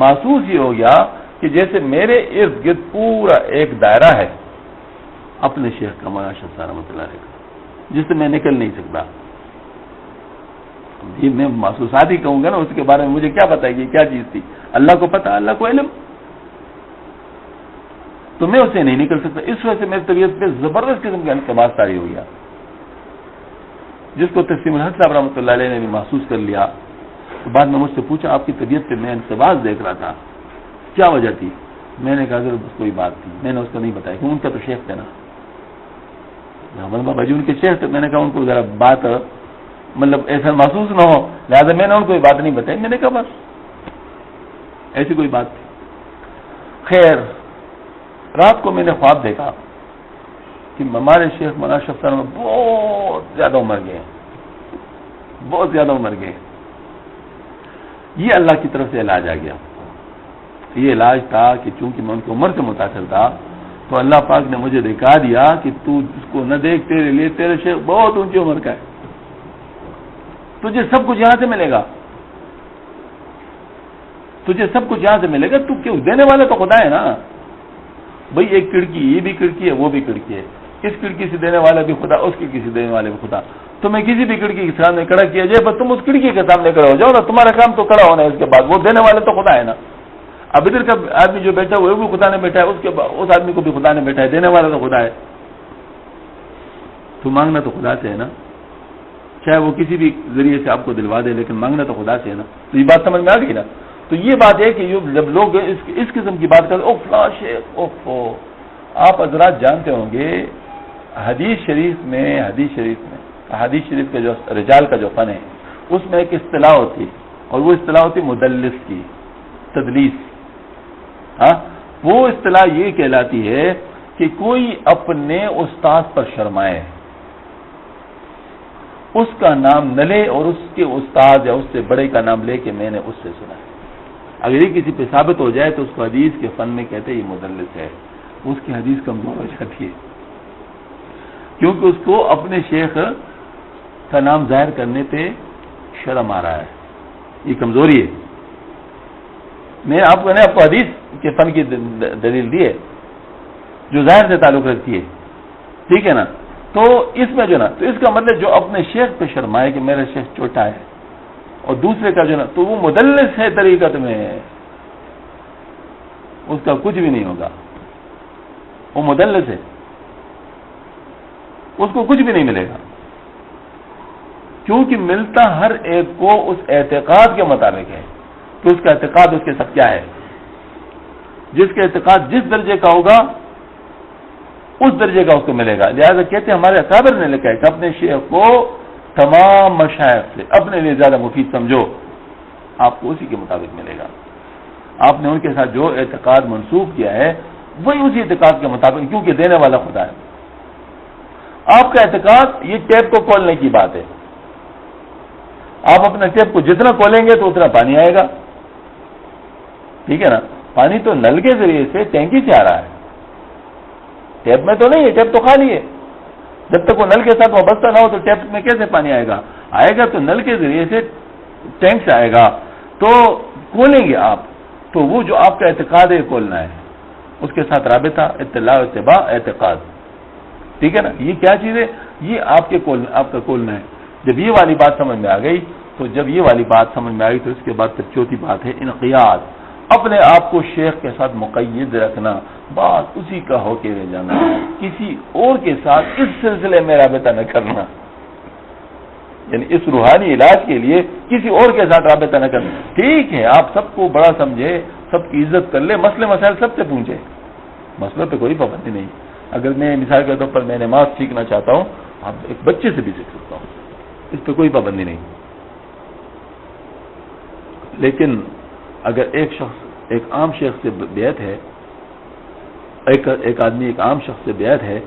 محسوس یہ ہو گیا کہ جیسے میرے ارد گرد پورا ایک دائرہ ہے اپنے شیخ کا، مولانا شاہ صاحب رحمۃ اللہ علیہ کا، جس سے میں نکل نہیں سکتا، یہ میں محسوسات ہی کہوں گا نا، اس کے بارے میں مجھے کیا پتا ہے کہ کیا چیز تھی، اللہ کو پتا، اللہ کو علم، تو میں اسے نہیں نکل سکتا۔ اس وجہ سے میری طبیعت پہ زبردست قسم کا انقباض طاری ہو گیا، جس کو تسلیم الحق صاحب رحمۃ اللہ علیہ نے بھی محسوس کر لیا۔ تو بعد میں مجھ سے پوچھا آپ کی طبیعت پہ میں انقباض دیکھ رہا تھا، کیا وجہ تھی؟ میں نے کہا ضرور کوئی بات تھی، میں نے اس کو نہیں بتایا کہ ان کا تو شیخ تھے نا، بابا جی ان کے شیخ تھے، میں نے کہا ان کو ذرا بات مطلب ایسا محسوس نہ ہو، لہٰذا میں نے ان کو یہ بات نہیں بتائی، میں نے کہا بس ایسی کوئی بات تھی۔ خیر، رات کو میں نے خواب دیکھا کہ ہمارے شیخ مولانا شاہ صاحب بہت زیادہ عمر گئے، بہت زیادہ عمر گئے، یہ اللہ کی طرف سے علاج آ گیا۔ یہ علاج تھا کہ چونکہ میں ان کی عمر سے متاثر تھا تو اللہ پاک نے مجھے دکھا دیا کہ تو اس کو نہ دیکھ، تیرے لیے تیرے شیخ بہت اونچی عمر کا ہے، تجھے سب کچھ یہاں سے ملے گا، تجھے سب کچھ یہاں سے ملے گا، تو کیوں؟ دینے والا تو خدا ہے نا بھئی، ایک کھڑکی، یہ بھی کھڑکی ہے وہ بھی کھڑکی ہے، اس کھڑکی سے دینے والا بھی خدا، اس کھڑکی سے دینے والے بھی خدا، تمہیں کسی بھی کھڑکی کے سامنے کھڑا کیا جائے بس تم اس کھڑکی کے سامنے کھڑے ہو جاؤ نا، تمہارا کام تو کھڑا ہونا ہے، اس کے بعد وہ دینے والا تو خدا ہے نا۔ اب ادھر کا آدمی جو بیٹھا ہے وہ بھی خدا نے بیٹھا ہے، اس آدمی کو بھی خدا نے بیٹھا ہے، دینے والا تو خدا ہے، تو مانگنا تو خدا سے ہے نا، چاہے وہ کسی بھی ذریعے سے آپ کو دلوا دے، لیکن مانگنا تو خدا سے ہے نا۔ تو یہ بات سمجھ میں آ گئی نا؟ تو یہ بات ہے کہ جب لوگ اس قسم کی بات کرتے، او فلاں شیخ، اوفو، آپ حضرات جانتے ہوں گے حدیث شریف کا جو رجال کا جو فن ہے، اس میں ایک اصطلاح ہوتی، اور وہ اصطلاح ہوتی مدلس کی، تدلیس۔ ہاں، وہ اصطلاح یہ کہلاتی ہے کہ کوئی اپنے استاد پر شرمائے، اس کا نام نہ لے اور اس کے استاد یا اس سے بڑے کا نام لے کہ میں نے اس سے سنا ہے. اگر یہ کسی پہ ثابت ہو جائے تو اس کو حدیث کے فن میں کہتے ہیں یہ مدلس ہے، اس کی حدیث کمزور ہو جاتی ہے، کیونکہ اس کو اپنے شیخ کا نام ظاہر کرنے پہ شرم آ رہا ہے. یہ کمزوری ہے. میں نے آپ کو حدیث کے فن کی دلیل دی ہے جو ظاہر سے تعلق رکھتی ہے، ٹھیک ہے نا. تو اس میں جو نا، تو اس کا مطلب جو اپنے شیخ پہ شرمائے کہ میرا شیخ چھوٹا ہے، اور دوسرے کا جو نا، تو وہ مدلس ہے طریقت میں، اس کا کچھ بھی نہیں ہوگا، وہ مدلس ہے، اس کو کچھ بھی نہیں ملے گا، کیونکہ ملتا ہر ایک کو اس اعتقاد کے مطابق ہے کہ اس کا اعتقاد اس کے ساتھ کیا ہے. جس کا اعتقاد جس درجے کا ہوگا اس درجے کا اس کو ملے گا. لہذا کہتے ہیں ہمارے اکابر نے لکھا ہے کہ اپنے شیخ کو تمام مشائخ سے اپنے لیے زیادہ مفید سمجھو، آپ کو اسی کے مطابق ملے گا. آپ نے ان کے ساتھ جو اعتقاد منسوخ کیا ہے وہی اسی اعتقاد کے مطابق، کیونکہ دینے والا خدا ہے. آپ کا اعتقاد یہ ٹیپ کو کھولنے کی بات ہے. آپ اپنے ٹیپ کو جتنا کھولیں گے تو اتنا پانی آئے گا، ٹھیک ہے نا. پانی تو نل کے ذریعے سے ٹینکی سے آ رہا ہے، ٹیپ میں تو نہیں ہے، ٹیپ تو خالی ہے. جب تک وہ نل کے ساتھ وابستہ نہ ہو تو ٹیپ میں کیسے پانی آئے گا؟ آئے گا تو نل کے ذریعے سے ٹینک سے آئے گا. تو کھولیں گے آپ تو وہ جو آپ کا اعتقاد ہے کھولنا ہے، اس کے ساتھ رابطہ، اطلاع، اتباع، اعتقاد، ٹھیک ہے نا. یہ کیا چیز ہے؟ یہ آپ کا کھولنا ہے. جب یہ والی بات سمجھ میں آ گئی تو جب یہ والی بات سمجھ میں آ گئی تو اس کے بعد پھر چوتھی بات ہے انقیاد. اپنے آپ کو شیخ کے ساتھ مقید رکھنا، بات اسی کا ہو کے رہ جانا، کسی اور کے ساتھ اس سلسلے میں رابطہ نہ کرنا، یعنی اس روحانی علاج کے لیے کسی اور کے ساتھ رابطہ نہ کرنا. ٹھیک ہے آپ سب کو بڑا سمجھے، سب کی عزت کر لے، مسئلے مسائل سب سے پوچھے، مسئلوں پہ کوئی پابندی نہیں. اگر میں مثال کے طور پر میں نماز سیکھنا چاہتا ہوں، آپ ایک بچے سے بھی سیکھ سکتا ہوں، اس پہ کوئی پابندی نہیں. لیکن اگر ایک شخص ایک عام شیخ سے بیعت ہے، ایک آدمی ایک عام شخص سے بیعت ہے،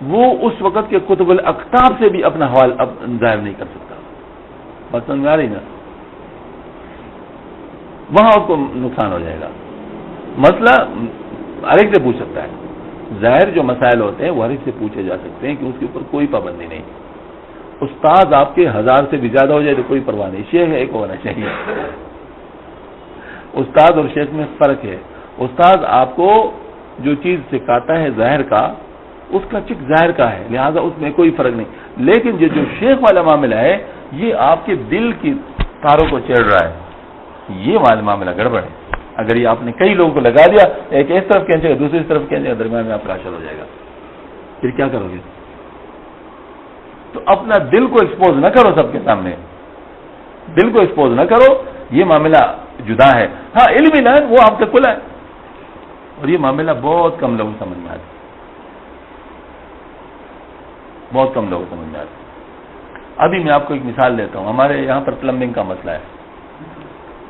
وہ اس وقت کے کتب الاقطاب سے بھی اپنا حوالہ ظاہر نہیں کر سکتا. بات سمجھ میں آ رہی نا؟ وہاں اس کو نقصان ہو جائے گا. مسئلہ ہر ایک سے پوچھ سکتا ہے، ظاہر جو مسائل ہوتے ہیں وہ ہر ایک سے پوچھے جا سکتے ہیں کہ اس کے اوپر کوئی پابندی نہیں. استاد آپ کے 1000 سے بھی زیادہ ہو جائے تو کوئی پرواہ نہیں، شیخ ایک ہونا چاہیے. استاد اور شیخ میں فرق ہے. استاد آپ کو جو چیز سکھاتا ہے ظاہر کا، اس کا چک ظاہر کا ہے، لہذا اس میں کوئی فرق نہیں. لیکن جو شیخ والا معاملہ ہے یہ آپ کے دل کی تاروں کو چڑھ رہا ہے، یہ والا معاملہ گڑبڑ ہے. اگر یہ آپ نے کئی لوگوں کو لگا دیا، ایک اس طرف کھینچے گا دوسری طرف کھینچے گا، درمیان میں آپ کا حشر ہو جائے گا، پھر کیا کرو گے؟ تو اپنا دل کو ایکسپوز نہ کرو سب کے سامنے، دل کو ایکسپوز نہ کرو، یہ معاملہ جدا ہے. ہاں علمی لائن وہ آپ سے کھلا ہے، اور یہ معاملہ بہت کم لوگ سمجھ میں آتے، بہت کم لوگ سمجھ میں آتے. ابھی میں آپ کو ایک مثال دیتا ہوں. ہمارے یہاں پر پلمبنگ کا مسئلہ ہے.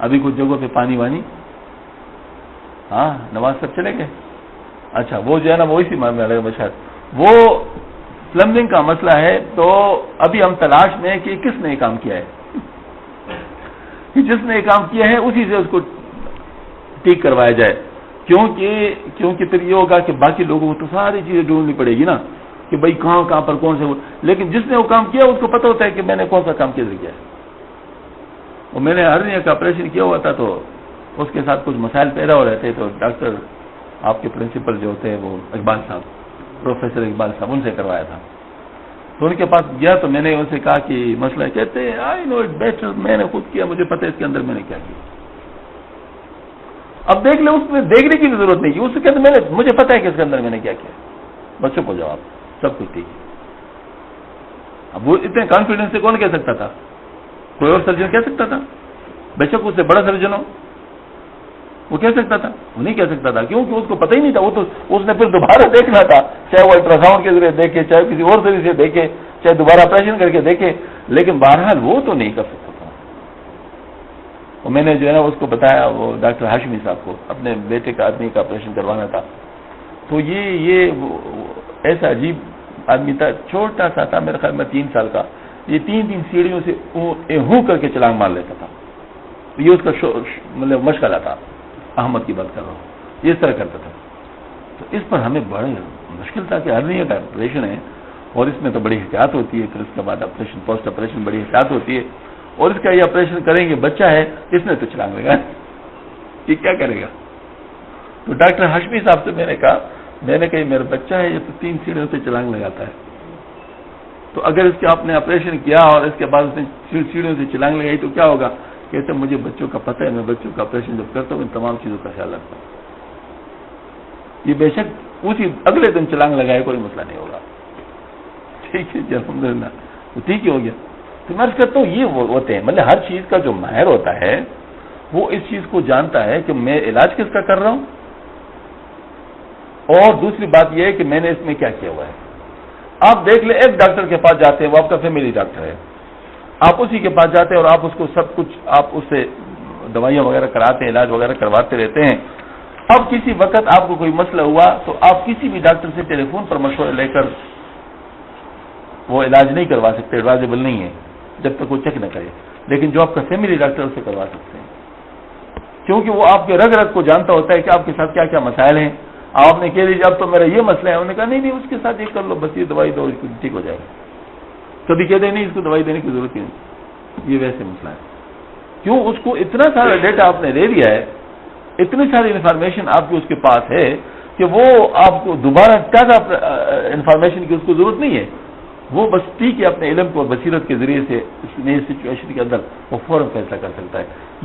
ابھی کچھ جگہوں پہ پانی وانی، ہاں نماز سب چلے گئے. اچھا وہ جو ہے نا وہ اسی معاملے میں شاید وہ پلمبنگ کا مسئلہ ہے. تو ابھی ہم تلاش میں ہیں کہ کس نے یہ کام کیا ہے، جس نے یہ کام کیا ہے اسی سے اس کو ٹھیک کروایا جائے. کیونکہ پھر یہ ہوگا کہ باقی لوگوں کو تو ساری چیزیں ڈھونڈنی پڑے گی نا کہ بھائی کہاں پر کون سے. لیکن جس نے وہ کام کیا اس کو پتہ ہوتا ہے کہ میں نے کون سا کام کیا ہے. اور میں نے ہرنیہ کا آپریشن کیا ہوا تھا تو اس کے ساتھ کچھ مسائل پیدا ہو رہے تھے. تو ڈاکٹر آپ کے پرنسپل جو ہوتے ہیں وہ اقبال صاحب، پروفیسر اقبال صاحب، ان سے کروایا تھا. تو ان کے پاس گیا تو میں نے ان سے کہا کہ مسئلہ کہتے ہیں آئی نو اٹ بیٹر، میں نے خود کیا، مجھے پتہ ہے اس کے اندر میں نے کیا کیا. اب دیکھ لیں، اس میں دیکھنے کی بھی ضرورت نہیں. اس سے کہتے مجھے پتہ ہے کہ اس کے اندر میں نے کیا کیا. بچوں کو جواب سب کچھ ٹھیک ہے. اب وہ اتنے کانفیڈنس سے کون کہہ سکتا تھا؟ کوئی اور سرجن کہہ سکتا تھا؟ بے شک اس سے بڑا سرجن ہو وہ کہہ سکتا تھا؟ وہ نہیں کہہ سکتا تھا، کیونکہ اس کو پتہ ہی نہیں تھا. وہ تو اس نے پھر دوبارہ دیکھنا تھا، چاہے وہ الٹرا ساؤنڈ کے ذریعے دیکھے، چاہے کسی اور ذریعے سے دیکھے، چاہے دوبارہ آپریشن کر کے دیکھے. لیکن بہرحال وہ تو نہیں کر سکتا تھا. اور میں نے جو ہے نا اس کو بتایا، وہ ڈاکٹر ہاشمی صاحب کو، اپنے بیٹے کا آدمی کا آپریشن کروانا تھا. تو یہ ایسا عجیب آدمی تھا، چھوٹا سا تھا، میرے خیال میں 3 سال کا. یہ 3 سیڑھیوں سے ہوں کر کے چھلانگ مار لیتا تھا. یہ اس کا مطلب مشغلہ تھا. احمد کی بات کر رہا ہوں, یہ اس طرح کرتا تھا. تو اس پر ہمیں بڑے مشکل تھا کہ ہرنیہ کا آپریشن ہے اور اس میں تو بڑی احتیاط ہوتی ہے. پھر اس کے بعد آپریشن, پوسٹ آپریشن بڑی احتیاط ہوتی ہے. اور اس کا یہ آپریشن کریں گے, بچہ ہے, اس نے تو چھلانگ لگا, یہ کیا کرے گا؟ تو ڈاکٹر ہاشمی صاحب سے میں نے کہا میرا بچہ ہے, یہ تو 3 سیڑھیوں سے چھلانگ لگاتا ہے, تو اگر اس کے آپ نے آپریشن کیا اور اس کے بعد اس نے سیڑھیوں سے چھلانگ لگائی تو کیا ہوگا؟ کہتے ہیں مجھے بچوں کا پتہ ہے, میں بچوں کا آپریشن جب کرتا ہوں ان تمام چیزوں کا خیال رکھتا ہوں. یہ بے شک اسی اگلے دن چھلانگ لگائے, کوئی مسئلہ نہیں ہوگا. ٹھیک ہے جی, الحمد للہ وہ ٹھیک ہی ہو گیا. تو میں عرض کرتا ہوں یہ ہوتے ہیں, مطلب ہر چیز کا جو ماہر ہوتا ہے وہ اس چیز کو جانتا ہے کہ میں علاج کس کا کر رہا ہوں, اور دوسری بات یہ ہے کہ میں نے اس میں کیا کیا ہوا ہے. آپ دیکھ لیں, ایک ڈاکٹر کے پاس جاتے ہیں, وہ آپ کا فیملی ڈاکٹر ہے, آپ اسی کے پاس جاتے ہیں اور آپ اس کو سب کچھ, آپ اس سے دوائیاں وغیرہ کراتے ہیں, علاج وغیرہ کرواتے رہتے ہیں. اب کسی وقت آپ کو کوئی مسئلہ ہوا تو آپ کسی بھی ڈاکٹر سے ٹیلی فون پر مشورہ لے کر وہ علاج نہیں کروا سکتے, ایڈوائزیبل نہیں ہے جب تک وہ چیک نہ کرے. لیکن جو آپ کا فیملی ڈاکٹر اسے کروا سکتے ہیں, کیونکہ وہ آپ کے رگ رگ کو جانتا ہوتا ہے کہ آپ کے ساتھ کیا کیا مسائل ہیں. آپ نے کہہ دیجیے اب تو میرا یہ مسئلہ ہے, انہوں نے کہا نہیں اس کے ساتھ یہ کر لو, بس یہ دوائی دو, ٹھیک ہو جائے گا. کبھی کہتے نہیں اس کو دوائی دینے کی ضرورت نہیں, یہ ویسے مسئلہ ہے. کیوں؟ اس کو اتنا سارا ڈیٹا آپ نے دے دیا ہے, اتنی ساری انفارمیشن آپ کی اس کے پاس ہے کہ وہ آپ کو دوبارہ تازہ انفارمیشن کی اس کو ضرورت نہیں ہے. وہ بس ٹھیک ہے اپنے علم کو بصیرت کے ذریعے سے اس نئی سچویشن کے اندر وہ فوراً فیصلہ کر سکتا ہے.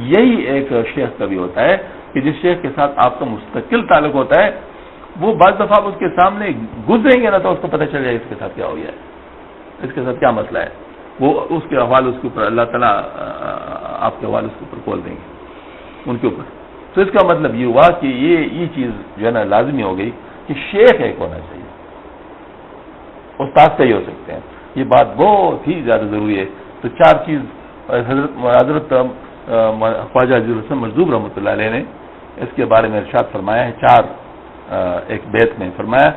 یہی ایک شیخ کا بھی ہوتا ہے کہ جس شیخ کے ساتھ آپ کا مستقل تعلق ہوتا ہے, وہ بعض دفعہ آپ اس کے سامنے گزریں گے نا تو اس کو پتہ چل جائے اس کے ساتھ کیا ہو گیا ہے, اس کے ساتھ کیا مسئلہ ہے. وہ اس کے حوالے اس کے اوپر اللہ تعالیٰ آپ کے حوالے اس کے اوپر کھول دیں گے ان کے اوپر. تو اس کا مطلب یہ ہوا کہ یہ چیز جو ہے نا لازمی ہو گئی کہ شیخ ایک ہونا چاہیے, استاد صحیح ہو سکتے ہیں. یہ بات بہت ہی زیادہ ضروری ہے. تو 4 چیز حضرت خواجہ عزیز الحسن مجذوب رحمۃ اللہ علیہ نے اس کے بارے میں ارشاد فرمایا ہے. 4 ایک بیت میں فرمایا,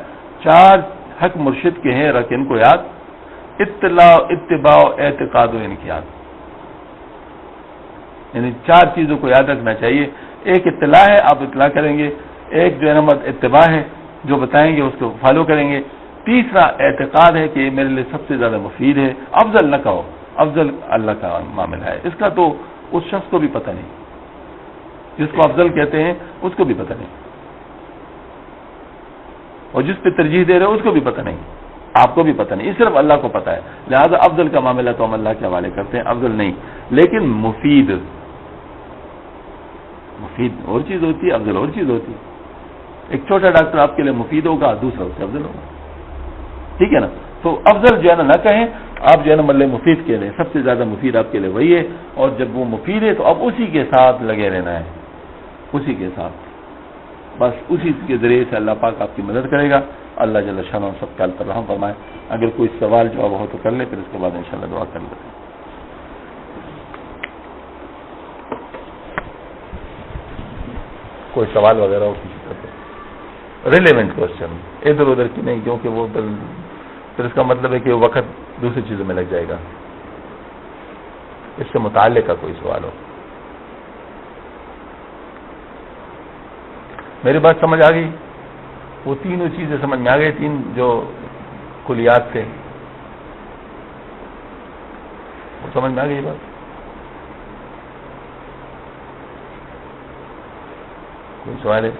4 حق مرشد کے ہیں رکھ ان کو یاد, اطلاع, اتباع, اعتقاد و انقیاد. یعنی 4 چیزوں کو یاد رکھنا چاہیے. ایک اطلاع ہے, آپ اطلاع کریں گے. ایک جو ہے نا اتباع ہے, جو بتائیں گے اس کو فالو کریں گے. تیسرا اعتقاد ہے کہ یہ میرے لیے سب سے زیادہ مفید ہے. افضل نہ کہو, افضل اللہ کا معاملہ ہے, اس کا تو اس شخص کو بھی پتہ نہیں, جس کو افضل کہتے ہیں اس کو بھی پتہ نہیں, اور جس پہ ترجیح دے رہے ہو اس کو بھی پتہ نہیں, آپ کو بھی پتہ نہیں, صرف اللہ کو پتہ ہے. لہذا افضل کا معاملہ تو ہم اللہ کے حوالے کرتے ہیں, افضل نہیں. لیکن مفید اور چیز ہوتی ہے, افضل اور چیز ہوتی ہے. ایک چھوٹا ڈاکٹر آپ کے لیے مفید ہوگا, دوسرا اس سے افضل ہوگا. ٹھیک ہے نا. تو افضل جو ہے نا نہ کہیں, آپ جو ہے نا مطلب مفید کے لیں, سب سے زیادہ مفید آپ کے لیے وہی ہے. اور جب وہ مفید ہے تو اب اسی کے ساتھ لگے رہنا ہے, اسی کے ساتھ, بس اسی کے ذریعے سے اللہ پاک آپ کی مدد کرے گا. اللہ جل شانہ سب کا پر رحم فرمائے. اگر کوئی سوال جواب ہو تو کر لیں, پھر اس کے بعد انشاءاللہ دعا کر لیتے ہیں. کوئی سوال وغیرہ ہو کسی طرح ریلیونٹ کوشچن, ادھر ادھر کی نہیں, کیونکہ وہ پھر اس کا مطلب ہے کہ وہ وقت دوسری چیزوں میں لگ جائے گا. اس سے متعلق کا کوئی سوال ہو. میری بات سمجھ آ گئی؟ وہ تینوں چیزیں سمجھ میں آ گئی, 3 جو کلیات تھے وہ سمجھ میں آ گئی بات. کوئی سوال ہے؟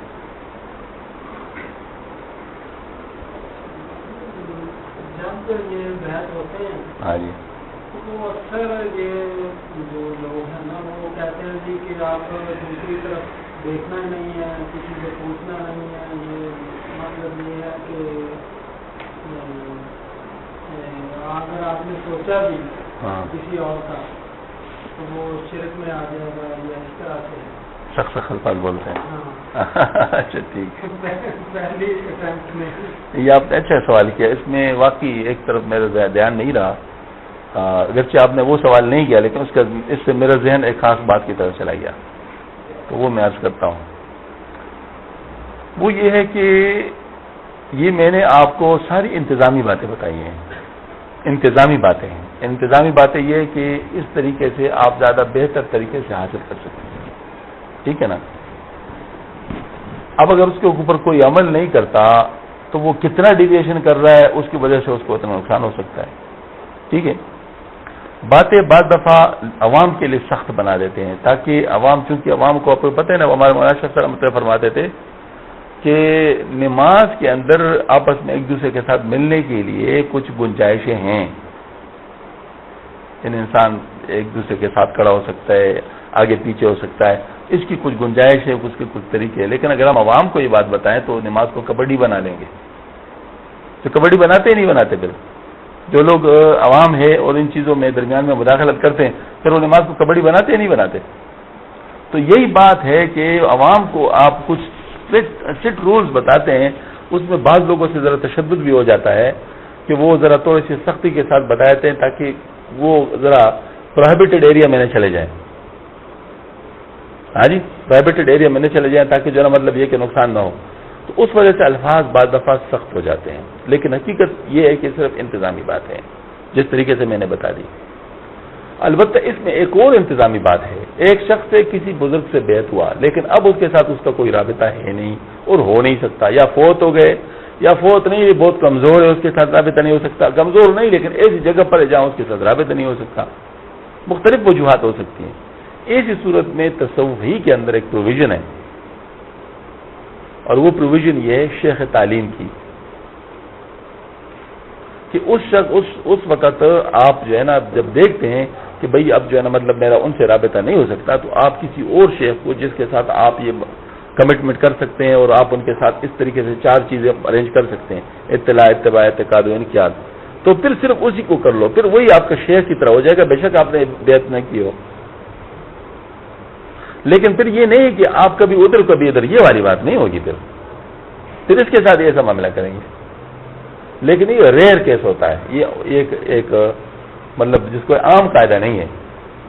یہ بحث ہوتے ہیں ہاں جی, تو اکثر یہ جو لوگ ہیں نا وہ کہتے ہیں جی کہ آپ دوسری طرف دیکھنا ہی نہیں ہے, کسی سے پوچھنا نہیں ہے. یہ مطلب یہ ہے کہ اگر آپ نے سوچا بھی کسی اور کا تو وہ شرک میں آ جائے گا, یا اس طرح سے سخت الفاظ بولتے ہیں. اچھا ٹھیک, پہلی اٹیمپٹ میں یہ آپ نے اچھا سوال کیا. اس میں واقعی ایک طرف میرا دھیان نہیں رہا, اگرچہ آپ نے وہ سوال نہیں کیا, لیکن اس سے میرا ذہن ایک خاص بات کی طرف چلا گیا, تو وہ میں عرض کرتا ہوں. وہ یہ ہے کہ یہ میں نے آپ کو ساری انتظامی باتیں بتائی ہیں, انتظامی باتیں ہیں. انتظامی باتیں یہ ہے کہ اس طریقے سے آپ زیادہ بہتر طریقے سے حاصل کر سکتے ہیں، ٹھیک ہے نا. اب اگر اس کے اوپر کوئی عمل نہیں کرتا تو وہ کتنا ڈیویشن کر رہا ہے اس کی وجہ سے اس کو اتنا نقصان ہو سکتا ہے. ٹھیک ہے. باتیں بعض دفعہ عوام کے لیے سخت بنا دیتے ہیں تاکہ عوام، چونکہ عوام کو آپ کو پتہ ہے نا، ہمارے مولانا شاہ صاحب فرماتے تھے کہ نماز کے اندر آپس میں ایک دوسرے کے ساتھ ملنے کے لیے کچھ گنجائشیں ہیں. انسان ایک دوسرے کے ساتھ کھڑا ہو سکتا ہے، آگے پیچھے ہو سکتا ہے، اس کی کچھ گنجائش ہے، اس کے کچھ طریقے ہیں. لیکن اگر ہم عوام کو یہ بات بتائیں تو نماز کو کبڈی بنا لیں گے. تو کبڈی بناتے ہی نہیں بناتے. پھر جو لوگ عوام ہے اور ان چیزوں میں درمیان میں مداخلت کرتے ہیں پھر وہ نماز کو کبڈی بناتے ہی نہیں بناتے. تو یہی بات ہے کہ عوام کو آپ کچھ اسٹرکٹ رولز بتاتے ہیں، اس میں بعض لوگوں سے ذرا تشدد بھی ہو جاتا ہے کہ وہ ذرا تھوڑی سی سختی کے ساتھ بتاتے ہیں تاکہ وہ ذرا پروہیبٹڈ ایریا میں نہ چلے جائیں. ہاں جی، پروہیبٹڈ ایریا میں نہ چلے جائیں تاکہ جو نا مطلب یہ کہ نقصان نہ ہو. تو اس وجہ سے الفاظ بعض دفعہ سخت ہو جاتے ہیں، لیکن حقیقت یہ ہے کہ صرف انتظامی بات ہے جس طریقے سے میں نے بتا دی. البتہ اس میں ایک اور انتظامی بات ہے. ایک شخص سے کسی بزرگ سے بیعت ہوا لیکن اب اس کے ساتھ اس کا کوئی رابطہ ہے نہیں اور ہو نہیں سکتا، یا فوت ہو گئے یا فوت نہیں، بہت کمزور ہے، اس کے ساتھ رابطہ نہیں ہو سکتا. کمزور نہیں لیکن ایسی جگہ پر ہے جہاں اس کے ساتھ رابطہ نہیں ہو سکتا. مختلف وجوہات ہو سکتی ہیں. ایسی صورت میں تصوف ہی کے اندر ایک پروویژن ہے، اور وہ پروویژن یہ ہے شیخ تعلیم کی، کہ اس وقت آپ جو ہے نا جب دیکھتے ہیں کہ بھئی اب جو ہے نا مطلب میرا ان سے رابطہ نہیں ہو سکتا، تو آپ کسی اور شیخ کو جس کے ساتھ آپ یہ کمٹمنٹ کر سکتے ہیں اور آپ ان کے ساتھ اس طریقے سے 4 چیزیں ارینج کر سکتے ہیں، اطلاع، اتباع، اعتقاد و انقیاد، تو پھر صرف اسی کو کر لو، پھر وہی آپ کا شیخ کی طرح ہو جائے گا، بے شک آپ نے بیعت نہ کی ہو. لیکن پھر یہ نہیں کہ آپ کبھی ادھر کبھی ادھر، یہ والی بات نہیں ہوگی. پھر اس کے ساتھ ایسا معاملہ کریں گے. لیکن یہ ریئر کیس ہوتا ہے، یہ ایک مطلب جس کو عام قاعدہ نہیں ہے.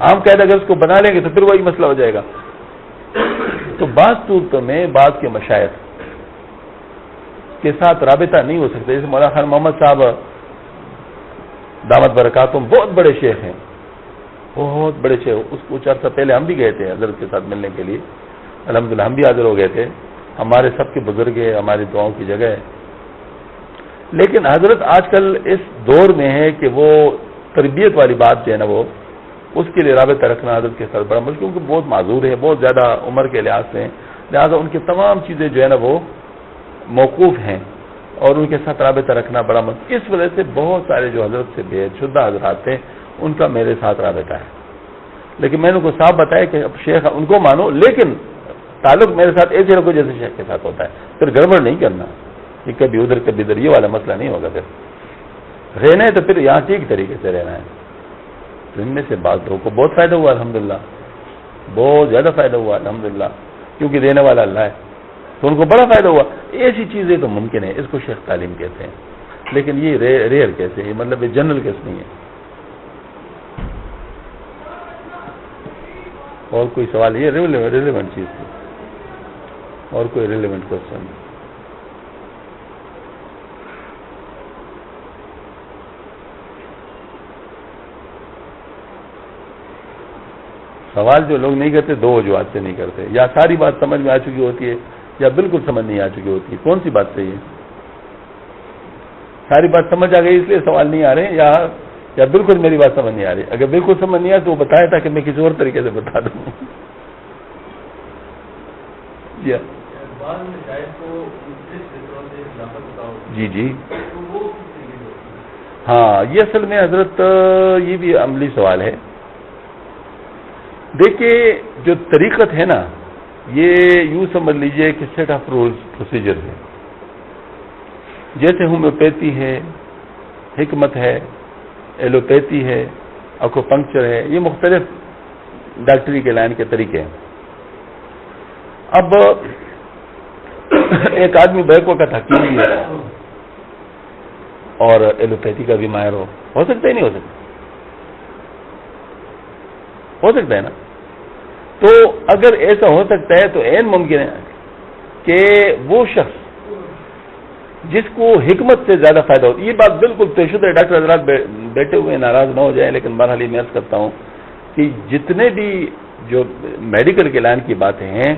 عام قاعدہ اگر اس کو بنا لیں گے تو پھر وہی مسئلہ ہو جائے گا. تو بعض صورتوں میں بعض کے مشائخ کے ساتھ رابطہ نہیں ہو سکتا. جیسے مولانا خان محمد صاحب دامت برکاتہم بہت بڑے شیخ ہیں، بہت بڑے شیخ. اس کو کچھ عرصہ پہلے ہم بھی گئے تھے حضرت کے ساتھ ملنے کے لیے، الحمدللہ ہم بھی حاضر ہو گئے تھے. ہمارے سب کے بزرگ ہے، ہماری دعاؤں کی جگہ ہے. لیکن حضرت آج کل اس دور میں ہے کہ وہ تربیت والی بات جو ہے نا، وہ اس کے لیے رابطہ رکھنا حضرت کے ساتھ بڑا مشکل، کیونکہ بہت معذور ہے، بہت زیادہ عمر کے لحاظ سے، لہٰذا ان کی تمام چیزیں جو ہے نا وہ موقوف ہیں اور ان کے ساتھ رابطہ رکھنا بڑا مشکل. اس وجہ سے بہت سارے جو حضرت سے بیعت شدہ حضرات تھے ان کا میرے ساتھ رابطہ ہے. لیکن میں نے ان کو صاف بتایا کہ اب شیخ ان کو مانو، لیکن تعلق میرے ساتھ ایسے رکھو جیسے شیخ کے ساتھ ہوتا ہے. پھر گڑبڑ نہیں کرنا کہ کبھی ادھر کبھی ادھر، یہ والا مسئلہ نہیں ہوگا. پھر رہنا ہے تو پھر یہاں ٹھیک طریقے سے رہنا ہے. تو ان میں سے بعض لوگوں کو بہت فائدہ ہوا الحمدللہ، بہت زیادہ فائدہ ہوا الحمدللہ، کیونکہ دینے والا اللہ ہے تو ان کو بڑا فائدہ ہوا. ایسی چیزیں تو ممکن ہے، اس کو شیخ تعلیم کہتے ہیں. لیکن یہ ریئر کیسے ہے، مطلب یہ جنرل کیس نہیں ہے. اور کوئی سوال؟ یہ ریلیونٹ چیز تھی. اور کوئی ریلیونٹ کوشچن؟ سوال جو لوگ نہیں کرتے 2 وجوہات سے نہیں کرتے، یا ساری بات سمجھ میں آ چکی ہوتی ہے یا بالکل سمجھ نہیں آ چکی ہوتی ہے. کون سی بات صحیح ہے؟ ساری بات سمجھ آ گئی اس لیے سوال نہیں آ رہے، یا بالکل میری بات سمجھ نہیں آ رہی. اگر بالکل سمجھ نہیں آ تو وہ بتایا تھا کہ میں کسی اور طریقے سے بتا دوں. جی ہاں، یہ اصل میں حضرت یہ بھی عملی سوال ہے. دیکھیے جو طریقت ہے نا، یہ یوں سمجھ لیجئے کہ سیٹ آف رولز پروسیجر ہے. جیسے ہومیوپیتھی ہے، حکمت ہے، ایلوپیتھی ہے، ایکوپنکچر ہے، یہ مختلف ڈاکٹری کے لائن کے طریقے ہیں. اب ایک آدمی بیک وقت حکیم بھی ہے اور ایلوپیتھی کا بھی ماہر ہو سکتا ہے نہیں ہو سکتا؟ ہو سکتا ہے نا. تو اگر ایسا ہو سکتا ہے تو عین ممکن ہے کہ وہ شخص جس کو حکمت سے زیادہ فائدہ ہوتا ہے. یہ بات بالکل طے شدہ ہے. ڈاکٹر حضرات بیٹھے ہوئے ناراض نہ ہو جائیں، لیکن بہرحال میں عرض کرتا ہوں کہ جتنے بھی جو میڈیکل کے لائن کی باتیں ہیں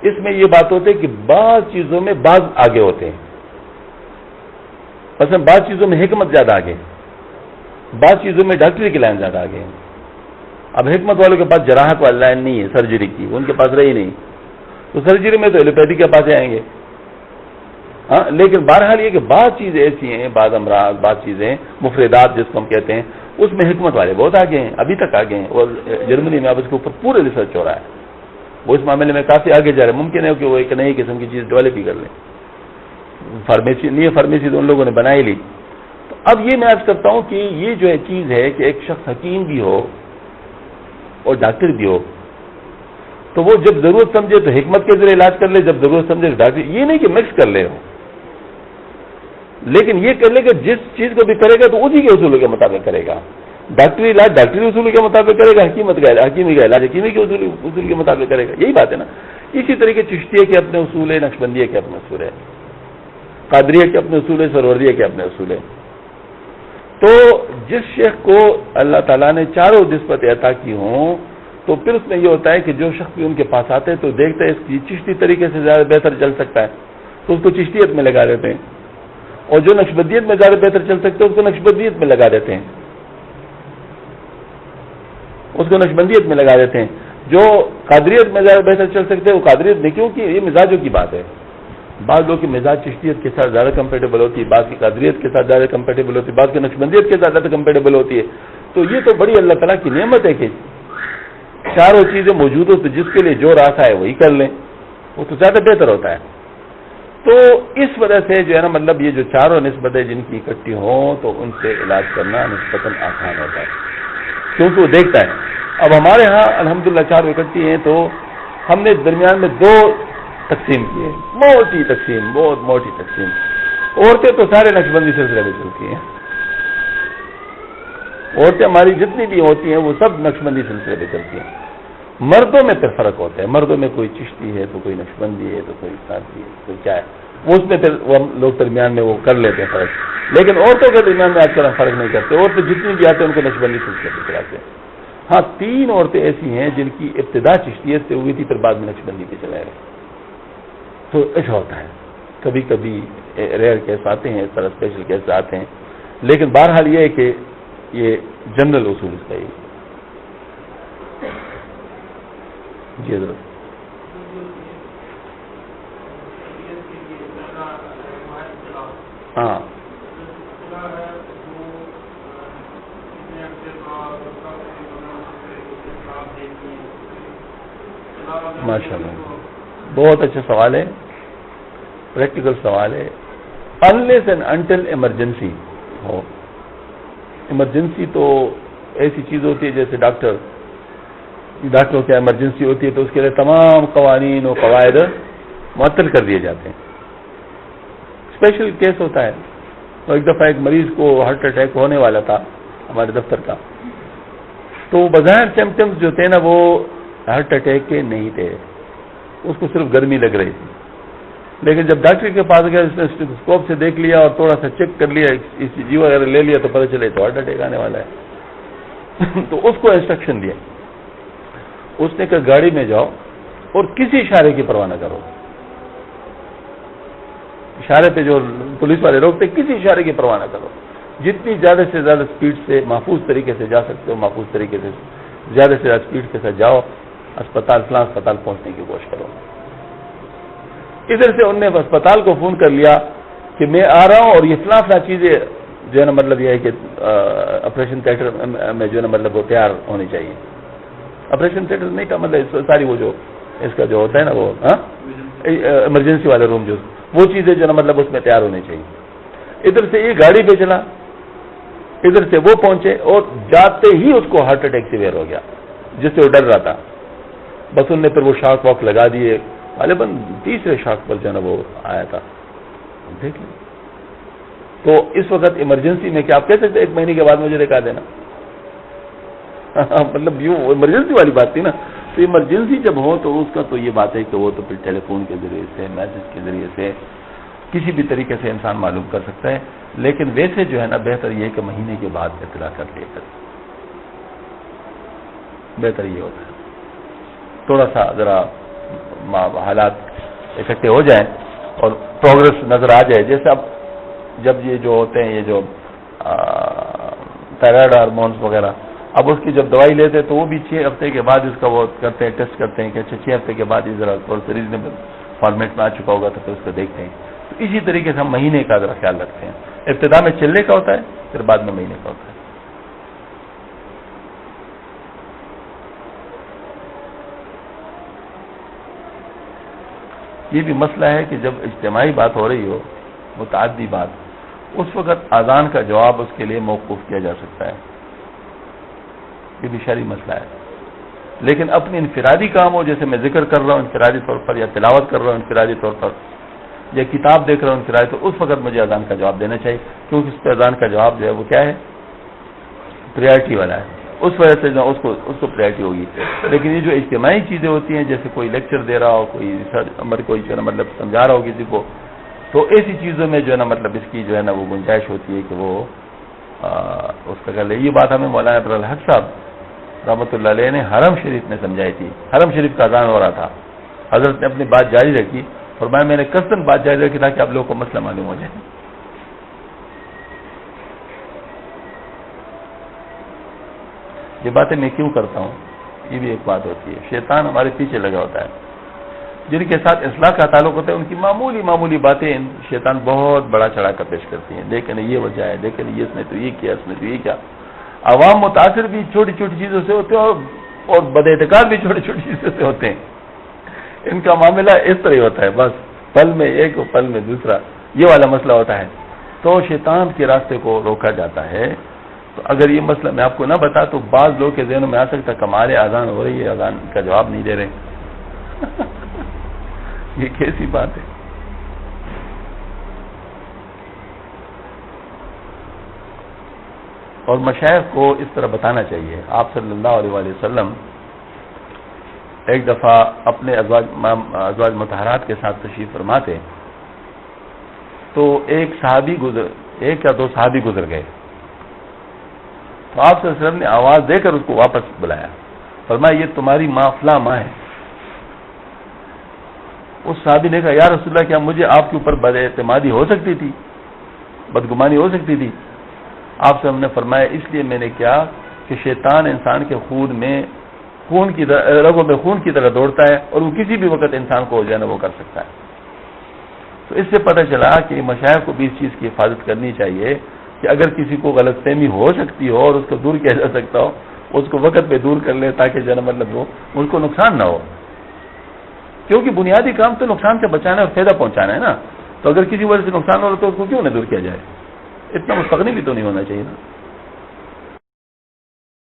اس میں یہ بات ہوتی ہے کہ بعض چیزوں میں بعض آگے ہوتے ہیں. مثلا بعض چیزوں میں حکمت زیادہ آگے، بعض چیزوں میں ڈاکٹری کی لائن زیادہ آگے ہے. اب حکمت والوں کے پاس جراحت والی لائن نہیں ہے، سرجری کی ان کے پاس رہی نہیں، تو سرجری میں تو ایلوپیتھی کے پاس آئیں گے. ہاں، لیکن بہرحال یہ کہ بعض چیزیں ایسی ہیں، بعض امراض، بعض چیزیں مفردات جس کو ہم کہتے ہیں، اس میں حکمت والے بہت آگے ہیں، ابھی تک آگے ہیں. اور جرمنی میں اب اس کے اوپر پورے ریسرچ ہو رہا ہے، وہ اس معاملے میں کافی آگے جا رہے ہیں. ممکن ہے کہ وہ ایک نئی قسم کی چیز ڈیولپ ہی کر لیں. فارمیسی نہیں ہے، فارمیسی تو ان لوگوں نے بنا ہی لی. تو اب یہ میں عرض کرتا ہوں کہ یہ جو ہے چیز ہے کہ ایک شخص حکیم بھی ہو اور ڈاکٹر بھی ہو، تو وہ جب ضرورت سمجھے تو حکمت کے ذریعے علاج کر لے، جب ضرورت سمجھے تو ڈاکٹر. یہ نہیں کہ مکس کر لے ہو، لیکن یہ کر لے کہ جس چیز کو بھی کرے گا تو اسی کے اصولوں کے مطابق کرے گا. ڈاکٹری علاج ڈاکٹری اصول کے مطابق کرے گا، حکیمی کا علاج حکیمی کے اصول کے مطابق کرے گا. یہی بات ہے نا. اسی طریقے چشتیہ کے اپنے اصول ہے، نقشبندیہ کے اپنے اصول ہے، قادریہ کے اپنے اصول ہے، سروردیہ کے اپنے اصول ہے. تو جس شیخ کو اللہ تعالیٰ نے چاروں نسبت عطا کی ہوں تو پھر اس میں یہ ہوتا ہے کہ جو شخص بھی ان کے پاس آتے ہیں تو دیکھتے ہیں اس کی چشتی طریقے سے زیادہ بہتر چل سکتا ہے تو اس کو چشتیت میں لگا دیتے ہیں، اور جو نقشبندیت میں زیادہ بہتر چل سکتے ہیں اس کو نقشبندیت میں لگا دیتے ہیں، اس کو نقشبندیت میں لگا دیتے ہیں. جو قادریت میں زیادہ بہتر چل سکتے ہیں وہ قادریت میں، کیونکہ یہ مزاجوں کی بات ہے. بعض لوگوں کی مزاج چشتیت کے ساتھ زیادہ کمپیٹیبل ہوتی ہے، بعض کی قادریت کے ساتھ زیادہ کمپیٹیبل ہوتی ہے، بعض کی نقشبندیت کے ساتھ زیادہ کمپیٹیبل ہوتی ہے. تو یہ تو بڑی اللہ تعالیٰ کی نعمت ہے کہ چاروں چیزیں موجود ہو، تو جس کے لیے جو راستہ ہے وہی کر لیں، وہ تو زیادہ بہتر ہوتا ہے. تو اس وجہ سے جو ہے نا مطلب یہ جو چاروں نسبتیں جن کی اکٹھی ہوں تو ان سے علاج کرنا نسبتاً آسان ہوتا ہے، کیونکہ وہ دیکھتا ہے. اب ہمارے ہاں الحمدللہ چار اکٹھی ہیں تو ہم نے درمیان میں دو تقسیم کی ہے، موٹی تقسیم، بہت موٹی تقسیم. عورتیں تو سارے نقشبندی سلسلے میں چلتی ہیں، عورتیں ہماری جتنی بھی ہوتی ہیں وہ سب نقشبندی سلسلے میں چلتی ہیں. مردوں میں پھر فرق ہوتا ہے، مردوں میں کوئی چشتی ہے تو کوئی نقشبندی ہے تو کوئی ساتھی ہے کوئی کیا ہے، وہ اس میں پھر وہ ہم لوگ درمیان میں وہ کر لیتے ہیں فرق. لیکن عورتوں کے درمیان میں آج کل ہم فرق نہیں کرتے، عورتیں جتنی بھی آتے ہیں ان کو نقشبندی سلسلے پہ چلاتے ہیں. ہاں 3 عورتیں ایسی ہیں جن کی ابتدا چشتیت سے ہوئی تھی پھر بعد میں نقشبندی پہ چلائے گئے. تو ایسا ہوتا ہے، کبھی کبھی ریئر کیس آتے ہیں، اس طرح اسپیشل کیس آتے ہیں، لیکن بہرحال یہ ہے کہ یہ جنرل اصول اس کا ہی. جی حضرت. ہاں ماشاء اللہ، بہت اچھا سوال ہے، پریکٹیکل سوال ہے. Unless and until emergency who, emergency تو ایسی چیز ہوتی ہے جیسے ڈاکٹروں کی ایمرجنسی ہوتی ہے تو اس کے لیے تمام قوانین و قواعد معطل کر دیے جاتے ہیں. اسپیشل کیس ہوتا ہے. تو ایک دفعہ ایک مریض کو ہارٹ اٹیک ہونے والا تھا ہمارے دفتر کا، تو بظاہر سمپٹمز جو تھے نا وہ ہارٹ اٹیک کے نہیں تھے، اس کو صرف گرمی لگ رہی تھی. لیکن جب ڈاکٹر کے پاس گیا اس نے اسٹیتھوسکوپ سے دیکھ لیا اور تھوڑا سا چیک کر لیا، ECG وغیرہ لے لیا تو پتہ چلے تو ہارٹ اٹیک آنے والا ہے. تو اس کو انسٹرکشن دیا، اس نے کہا گاڑی میں جاؤ اور کسی اشارے کی پرواہ نہ کرو. اشارے پہ جو پولیس والے روکتے کسی اشارے کی پرواہ نہ کرو، جتنی زیادہ سے زیادہ سپیڈ سے محفوظ طریقے سے جا سکتے ہو محفوظ طریقے سے زیادہ سپیڈ کے ساتھ جاؤ، فلاں اسپتال پہنچنے کی کوشش کرو. ادھر سے انہوں نے اسپتال کو فون کر لیا کہ میں آ رہا ہوں اور یہ فلاں چیزیں جو ہے نا مطلب یہ ہے کہ آپریشن تھیٹر میں جو ہے نا مطلب وہ تیار ہونی چاہیے. آپریشن تھیٹر نہیں کا مطلب ساری وہ جو اس کا جو ہوتا ہے نا وہ ایمرجنسی والے روم جو وہ چیزیں جو نا مطلب اس میں تیار ہونی چاہیے. ادھر سے یہ گاڑی پہ چلا، ادھر سے وہ پہنچے اور جاتے ہی اس کو ہارٹ اٹیک سیویئر ہو گیا جس سے وہ ڈر رہا تھا. بس ان نے پھر وہ شاک واک لگا دیے، غالباً تیسرے شاک پر جو ہے نا وہ آیا تھا. دیکھ لیں تو اس وقت ایمرجنسی میں کیا آپ کہہ سکتے 1 مہینے کے بعد مجھے دکھا دینا، مطلب یوں ایمرجنسی والی بات تھی نا. تو ایمرجنسی جب ہو تو اس کا تو یہ بات ہے کہ وہ تو پھر ٹیلی فون کے ذریعے سے، میسج کے ذریعے سے کسی بھی طریقے سے انسان معلوم کر سکتا ہے، لیکن ویسے جو ہے نا بہتر یہ کہ مہینے کے بعد اطلاع کر لیا کر، بہتر یہ ہوتا ہے۔ تھوڑا سا ذرا حالات اکٹھے ہو جائیں اور پروگرس نظر آ جائے، جیسے اب جب یہ جو ہوتے ہیں یہ جو تھائرائڈ ہارمونس وغیرہ، اب اس کی جب دوائی لیتے تو وہ بھی 6 ہفتے کے بعد اس کا وہ کرتے ہیں، ٹیسٹ کرتے ہیں کہ اچھا 6 ہفتے کے بعد یہ ذرا تھوڑا سا ریزنیبل فارمیٹ میں آ چکا ہوگا تو پھر اس کو دیکھتے ہیں۔ تو اسی طریقے سے ہم مہینے کا ذرا خیال رکھتے ہیں، ابتدا میں چلنے کا ہوتا ہے، پھر بعد میں مہینے کا ہوتا ہے۔ یہ بھی مسئلہ ہے کہ جب اجتماعی بات ہو رہی ہو، متعدی بات، اس وقت اذان کا جواب اس کے لیے موقوف کیا جا سکتا ہے، یہ بھی شرعی مسئلہ ہے۔ لیکن اپنی انفرادی کام ہو، جیسے میں ذکر کر رہا ہوں انفرادی طور پر، یا تلاوت کر رہا ہوں انفرادی طور پر، یا کتاب دیکھ رہا ہوں انفرادی طور پر، اس وقت مجھے اذان کا جواب دینا چاہیے، کیونکہ اس پہ اذان کا جواب جو ہے وہ کیا ہے، پریارٹی والا ہے، اس وجہ سے اس کو پریارٹی ہوگی۔ لیکن یہ جو اجتماعی چیزیں ہوتی ہیں، جیسے کوئی لیکچر دے رہا ہو، کوئی کوئی جو ہے نا مطلب سمجھا رہا ہو کسی کو، تو ایسی چیزوں میں جو ہے نا مطلب اس کی جو ہے نا وہ گنجائش ہوتی ہے کہ وہ اس کا کر لے۔ یہ بات ہمیں مولانا عبدالحق صاحب رحمۃ اللہ علیہ نے حرم شریف میں سمجھائی تھی، حرم شریف کا اذان ہو رہا تھا، حضرت نے اپنی بات جاری رکھی، فرمایا میں نے قصداً بات جاری رکھی تاکہ آپ لوگوں کو مسئلہ معلوم ہو جائے۔ یہ باتیں میں کیوں کرتا ہوں، یہ بھی ایک بات ہوتی ہے، شیطان ہمارے پیچھے لگا ہوتا ہے، جن کے ساتھ اصلاح کا تعلق ہوتا ہے ان کی معمولی باتیں شیطان بہت بڑا چڑھا کر پیش کرتی ہیں، دیکھیں یہ وجہ ہے، دیکھیں یہ اس نے تو یہ کیا، اس نے تو یہ کیا۔ عوام متاثر بھی چھوٹی چھوٹی چیزوں سے ہوتے ہیں اور بداعتقاد بھی چھوٹی چھوٹی چیزوں سے ہوتے ہیں، ان کا معاملہ اس طرح ہوتا ہے، بس پل میں ایک اور پل میں دوسرا، یہ والا مسئلہ ہوتا ہے۔ تو شیطان کے راستے کو روکا جاتا ہے۔ تو اگر یہ مسئلہ میں آپ کو نہ بتا تو بعض لوگ کے ذہنوں میں آ سکتا کمال اذان ہو رہی ہے، اذان کا جواب نہیں دے رہے یہ کیسی بات ہے؟ اور مشائخ کو اس طرح بتانا چاہیے۔ آپ صلی اللہ علیہ وآلہ وسلم ایک دفعہ اپنے ازواج مطہرات کے ساتھ تشریف فرما تھے، تو ایک یا دو صحابی گزر گئے، تو آپ صلی اللہ علیہ وسلم نے آواز دے کر اس کو واپس بلایا، فرمایا یہ تمہاری ماں فلاں ماں ہے۔ اس صحابی نے کہا یا رسول اللہ کیا مجھے آپ کے اوپر بد اعتمادی ہو سکتی تھی، بدگمانی ہو سکتی تھی؟ آپ سے ہم نے فرمایا اس لیے میں نے کیا کہ شیطان انسان کے رگوں میں خون کی طرح دوڑتا ہے اور وہ کسی بھی وقت انسان کو جو ہے نا وہ کر سکتا ہے۔ تو اس سے پتہ چلا کہ مشائخ کو بھی اس چیز کی حفاظت کرنی چاہیے کہ اگر کسی کو غلط فہمی ہو سکتی ہو اور اس کو دور کیا جا سکتا ہو، اس کو وقت پہ دور کر لے تاکہ جو ہے نا مطلب وہ اس کو نقصان نہ ہو، کیونکہ بنیادی کام تو نقصان سے بچانا اور فائدہ پہنچانا ہے نا۔ تو اگر کسی وجہ سے نقصان ہو رہا تو اس کو کیوں نہ دور کیا جائے؟ اتنا مستغنی بھی تو نہیں ہونا چاہیے نا۔